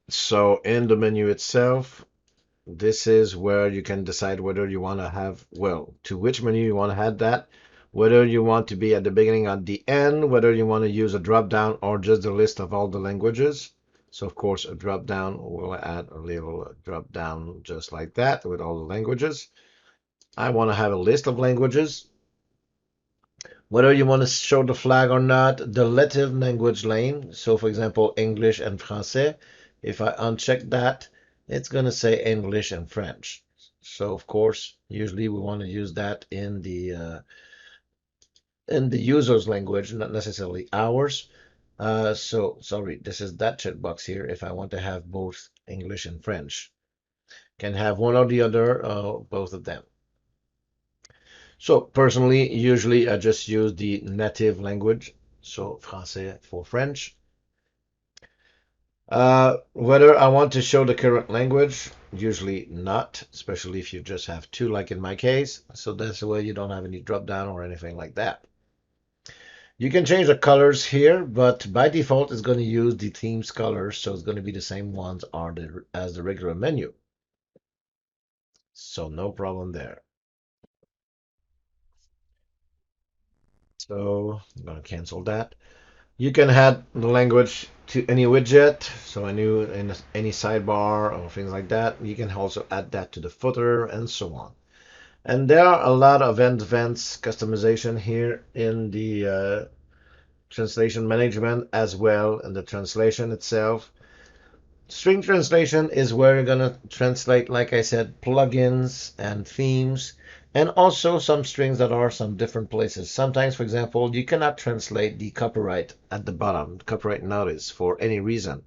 so in the menu itself, this is where you can decide whether you want to have, well, to which menu you want to add that, whether you want to be at the beginning or at the end, whether you want to use a drop down or just a list of all the languages. So of course, a drop down will add a little drop down just like that with all the languages. I want to have a list of languages. Whether you want to show the flag or not, the native language lane. So for example, English and Français. If I uncheck that, it's going to say English and French. So of course, usually we want to use that in the user's language, not necessarily ours. So sorry, this is that checkbox here. If I want to have both English and French, can have one or the other, both of them. So personally, usually I just use the native language, so français for French. Whether I want to show the current language, usually not, especially if you just have two, like in my case. So that's the way you don't have any drop down or anything like that. You can change the colors here, but by default, it's going to use the theme's colors, so it's going to be the same ones as the regular menu. So no problem there. So I'm going to cancel that. You can add the language to any widget, so in any sidebar or things like that. You can also add that to the footer and so on. And there are a lot of advanced customization here in the translation management as well in the translation itself. String translation is where you're going to translate, like I said, plugins and themes, and also some strings that are some different places. Sometimes, for example, you cannot translate the copyright at the bottom, copyright notice, for any reason.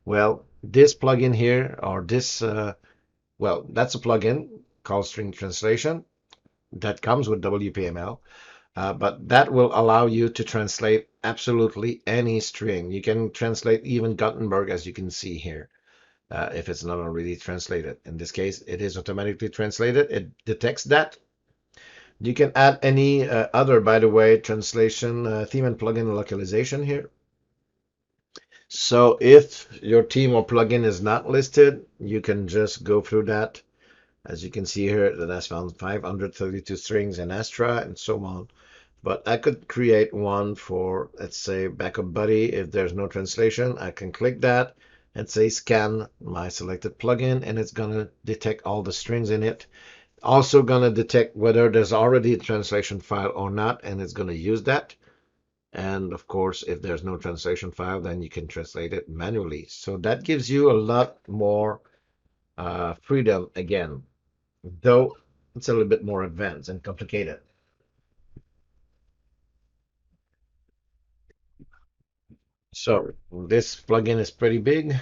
Well, this plugin here, or this, well, that's a plugin called String Translation that comes with WPML. But that will allow you to translate absolutely any string. You can translate even Gutenberg, as you can see here, if it's not already translated. In this case, it is automatically translated. It detects that. You can add any other, by the way, translation theme and plugin localization here. So if your theme or plugin is not listed, you can just go through that. As you can see here, that has found 532 strings in Astra and so on. But I could create one for, let's say, backup buddy. If there's no translation, I can click that and say scan my selected plugin, and it's going to detect all the strings in it. Also going to detect whether there's already a translation file or not, and it's going to use that. And of course, if there's no translation file, then you can translate it manually. So that gives you a lot more freedom again, though it's a little bit more advanced and complicated. So this plugin is pretty big,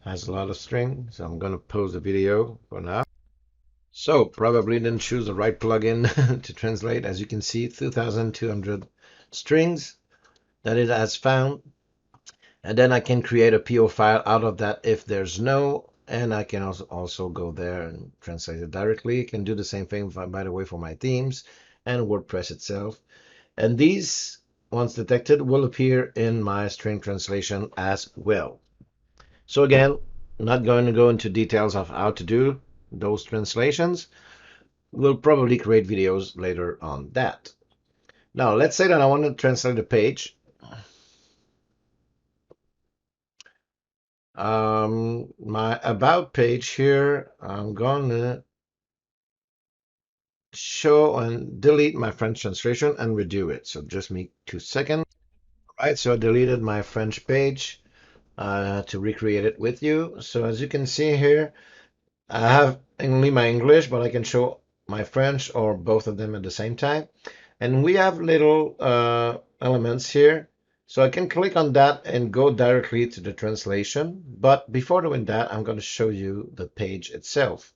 has a lot of string, so I'm going to pause the video for now. So probably didn't choose the right plugin to translate. As you can see, 2,200 strings that it has found. And then I can create a PO file out of that if there's no, and I can also go there and translate it directly. I can do the same thing, by the way, for my themes and WordPress itself. And these, once detected, will appear in my string translation as well. So again, not going to go into details of how to do those translations. We'll probably create videos later on that. Now, let's say that I want to translate a page. My about page here, I'm going to show and delete my French translation and redo it. So just me 2 seconds. Right, so I deleted my French page to recreate it with you. So as you can see here, I have only my English, but I can show my French or both of them at the same time. And we have little elements here. So I can click on that and go directly to the translation. But before doing that, I'm going to show you the page itself.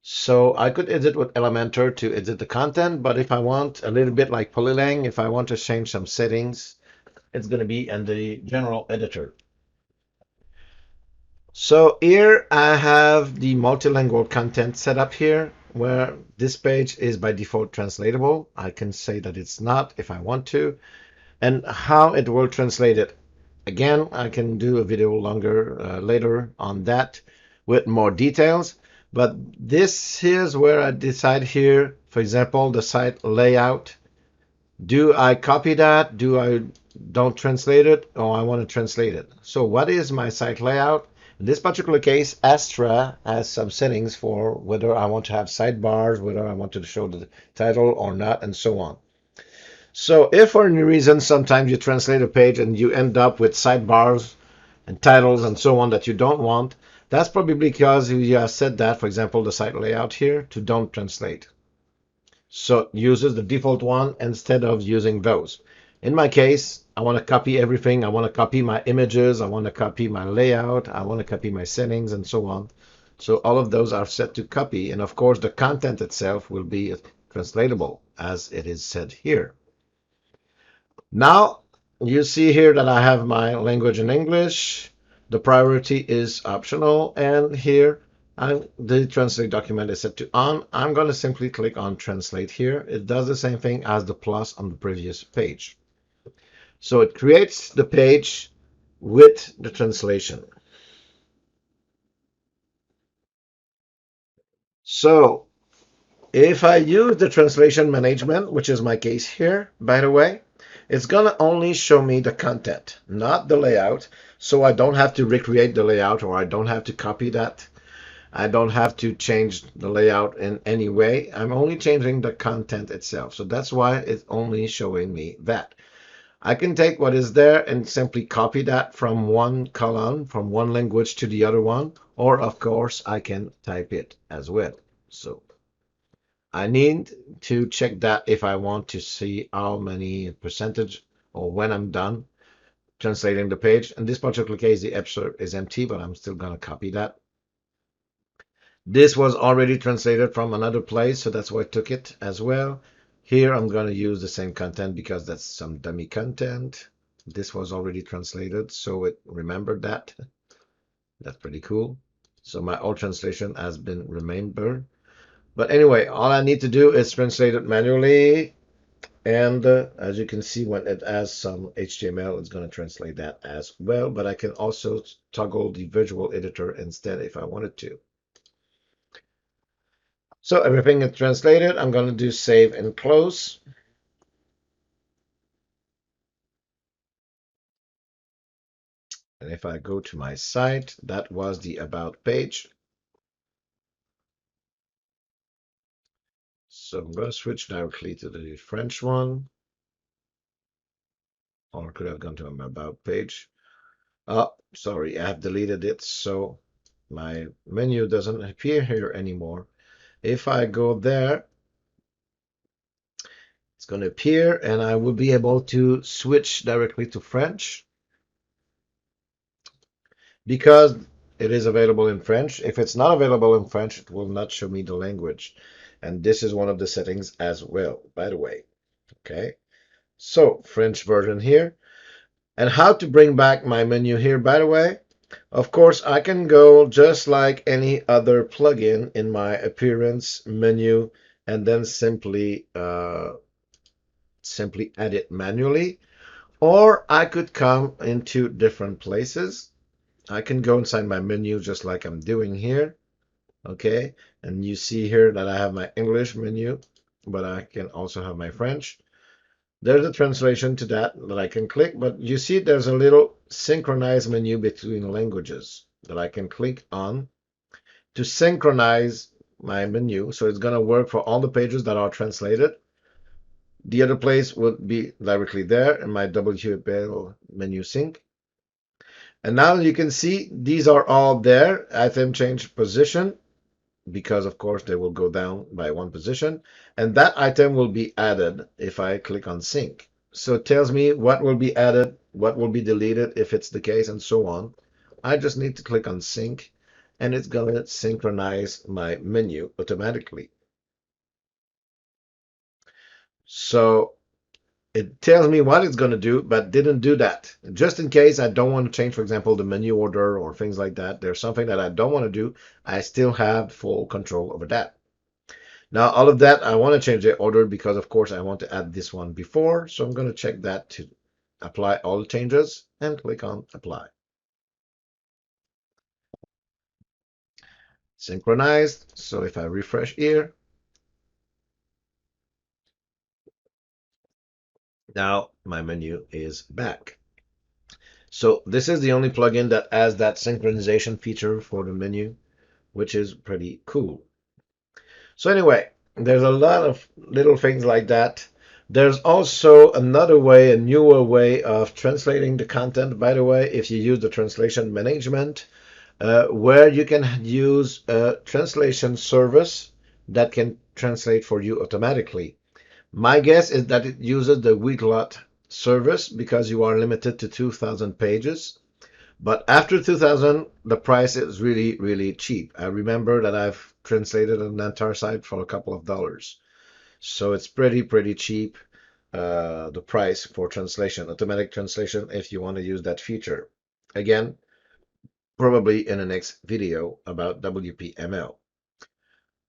So I could edit with Elementor to edit the content, but if I want a little bit like Polyline, if I want to change some settings, it's going to be in the general editor. So here I have the multilingual content set up here, where this page is by default translatable. I can say that it's not if I want to, and how it will translate it. Again, I can do a video longer later on that with more details. But this is where I decide here, for example, the site layout. Do I copy that? Do I don't translate it? Or I want to translate it? So what is my site layout? In this particular case, Astra has some settings for whether I want to have sidebars, whether I want to show the title or not, and so on. So if for any reason sometimes you translate a page and you end up with sidebars and titles and so on that you don't want, that's probably because you have set that, for example, the site layout here to don't translate. So it uses the default one instead of using those. In my case, I want to copy everything. I want to copy my images. I want to copy my layout. I want to copy my settings and so on. So all of those are set to copy. And of course, the content itself will be translatable as it is said here. Now you see here that I have my language in English. The priority is optional. And here the translate document is set to on. I'm going to simply click on translate here. It does the same thing as the plus on the previous page. So it creates the page with the translation. So if I use the translation management, which is my case here, by the way, it's going to only show me the content, not the layout. So I don't have to recreate the layout, or I don't have to copy that. I don't have to change the layout in any way. I'm only changing the content itself. So that's why it's only showing me that. I can take what is there and simply copy that from one column, from one language to the other one, or of course, I can type it as well. So I need to check that if I want to see how many percentage or when I'm done translating the page. In this particular case, the episode is empty, but I'm still going to copy that. This was already translated from another place, so that's why I took it as well. Here I'm going to use the same content because that's some dummy content. This was already translated, so it remembered that. That's pretty cool. So my old translation has been remembered. But anyway, all I need to do is translate it manually. And as you can see, when it has some HTML, it's going to translate that as well. But I can also toggle the visual editor instead if I wanted to. So everything is translated. I'm going to do save and close. And if I go to my site, that was the about page. So I'm going to switch directly to the French one. Or I could have gone to my about page. Oh, sorry, I have deleted it. So my menu doesn't appear here anymore. If I go there, it's going to appear and I will be able to switch directly to French because it is available in French. If it's not available in French, it will not show me the language. And this is one of the settings as well, by the way. Okay, so French version here. And how to bring back my menu here, by the way. Of course, I can go just like any other plugin in my appearance menu and then simply add it manually. Or I could come into different places. I can go inside my menu just like I'm doing here. Okay, and you see here that I have my English menu, but I can also have my French. There's a translation to that I can click, but you see there's a little synchronize menu between languages that I can click on to synchronize my menu. So it's going to work for all the pages that are translated. The other place would be directly there in my WPL menu sync. And now you can see these are all there. Item change position, because of course they will go down by one position. And that item will be added if I click on sync. So it tells me what will be added, what will be deleted if it's the case, and so on. I just need to click on sync, and it's going to synchronize my menu automatically. So it tells me what it's going to do, but didn't do that. Just in case I don't want to change, for example, the menu order or things like that, there's something that I don't want to do, I still have full control over that. Now, all of that, I want to change the order because, of course, I want to add this one before. So I'm going to check that to apply all the changes and click on apply. Synchronized. So if I refresh here, now my menu is back. So this is the only plugin that has that synchronization feature for the menu, which is pretty cool. So anyway, there's a lot of little things like that. There's also another way, a newer way of translating the content, by the way, if you use the translation management, where you can use a translation service that can translate for you automatically. My guess is that it uses the Weglot service because you are limited to 2,000 pages. But after 2000, the price is really, really cheap. I remember that I've translated an entire site for a couple of dollars. So it's pretty cheap, the price for translation, automatic translation, if you want to use that feature. Again, probably in the next video about WPML.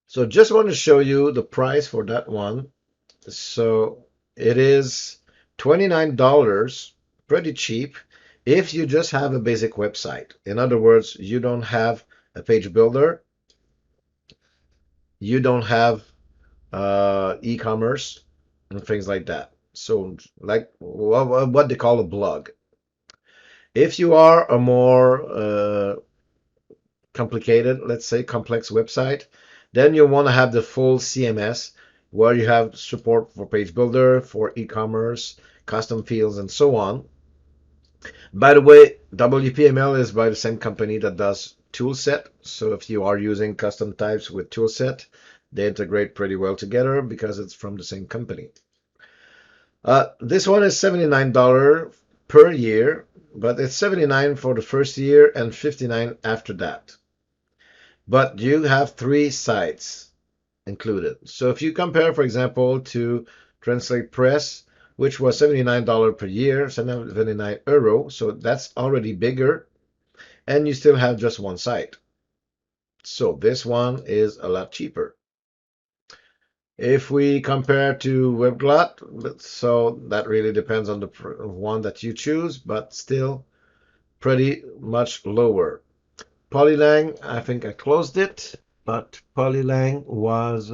So just want to show you the price for that one. So it is $29, pretty cheap, if you just have a basic website. In other words, you don't have a page builder, you don't have e-commerce and things like that. So like what they call a blog. If you are a more complicated, let's say complex website, then you want to have the full CMS where you have support for page builder, for e-commerce, custom fields, and so on. By the way, WPML is by the same company that does Toolset. So if you are using custom types with Toolset, they integrate pretty well together because it's from the same company. This one is $79 per year, but it's $79 for the first year and $59 after that. But you have 3 sites included. So if you compare, for example, to Translate Press, which was $79 per year, 79 euro, so that's already bigger, and you still have just one site. So this one is a lot cheaper. If we compare to Webglot, so that really depends on the one that you choose, but still pretty much lower. Polyline, I think I closed it, but Polyline was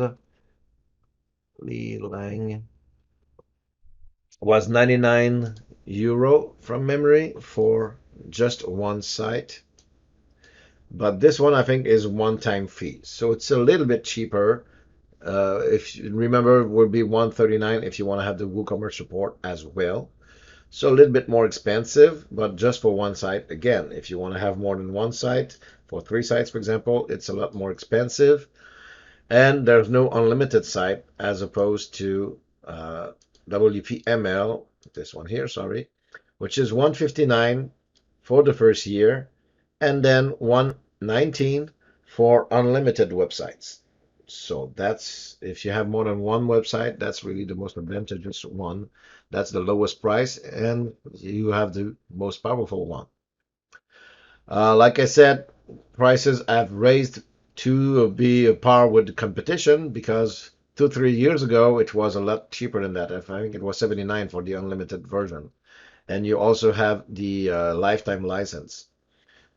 99 euro from memory for just one site. But this one I think is one-time fee, so it's a little bit cheaper. If you remember, it would be 139 if you want to have the WooCommerce support as well. So a little bit more expensive, but just for one site. Again, if you want to have more than one site, for 3 sites, for example, it's a lot more expensive. And there's no unlimited site as opposed to WPML, this one here, sorry, which is 159 for the first year, and then 119 for unlimited websites. So that's, if you have more than one website, that's really the most advantageous one. That's the lowest price, and you have the most powerful one. Like I said, prices have raised to be a par with the competition because 2-3 years ago it was a lot cheaper than that. I think it was 79 for the unlimited version, and you also have the lifetime license.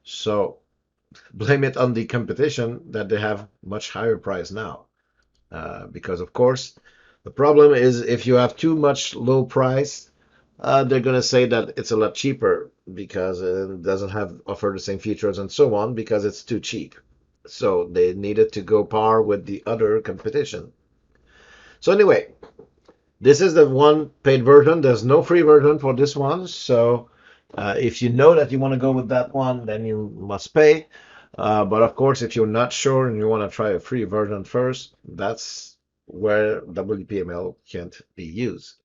So blame it on the competition that they have much higher price now. Because of course, the problem is if you have too much low price, they're going to say that it's a lot cheaper because it doesn't have offer the same features and so on because it's too cheap. So they needed to go par with the other competition. So anyway, This is the one paid version. There's no free version for this one. So if you know that you want to go with that one, then you must pay. But of course, if you're not sure and you want to try a free version first, that's where WPML can't be used.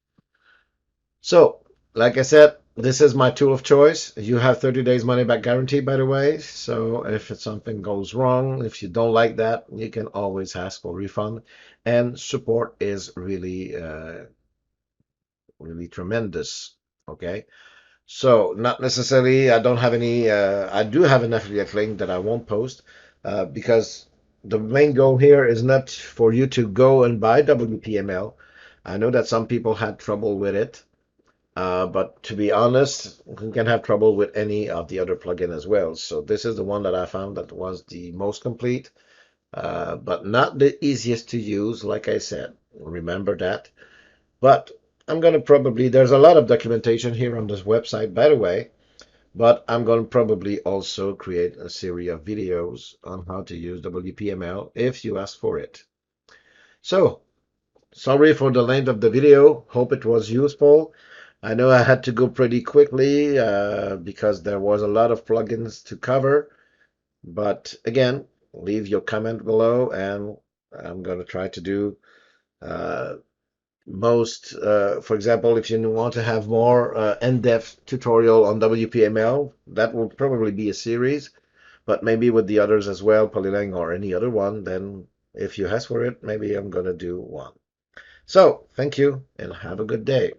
So, like I said, this is my tool of choice. You have 30 days money back guarantee, by the way. So if something goes wrong, if you don't like that, you can always ask for refund. And support is really tremendous. Okay. So not necessarily, I don't have any, I do have an affiliate link that I won't post because the main goal here is not for you to go and buy WPML. I know that some people had trouble with it. But to be honest, you can have trouble with any of the other plugin as well. So this is the one that I found that was the most complete, but not the easiest to use, like I said. Remember that. But I'm going to probably, there's a lot of documentation here on this website, by the way, but I'm going to probably also create a series of videos on how to use WPML if you ask for it. So, sorry for the length of the video. Hope it was useful. I know I had to go pretty quickly because there was a lot of plugins to cover. But again, leave your comment below and I'm going to try to do uh, for example, if you want to have more in-depth tutorial on WPML, that will probably be a series, but maybe with the others as well, Polyline or any other one, then if you ask for it, maybe I'm going to do one. So, thank you and have a good day.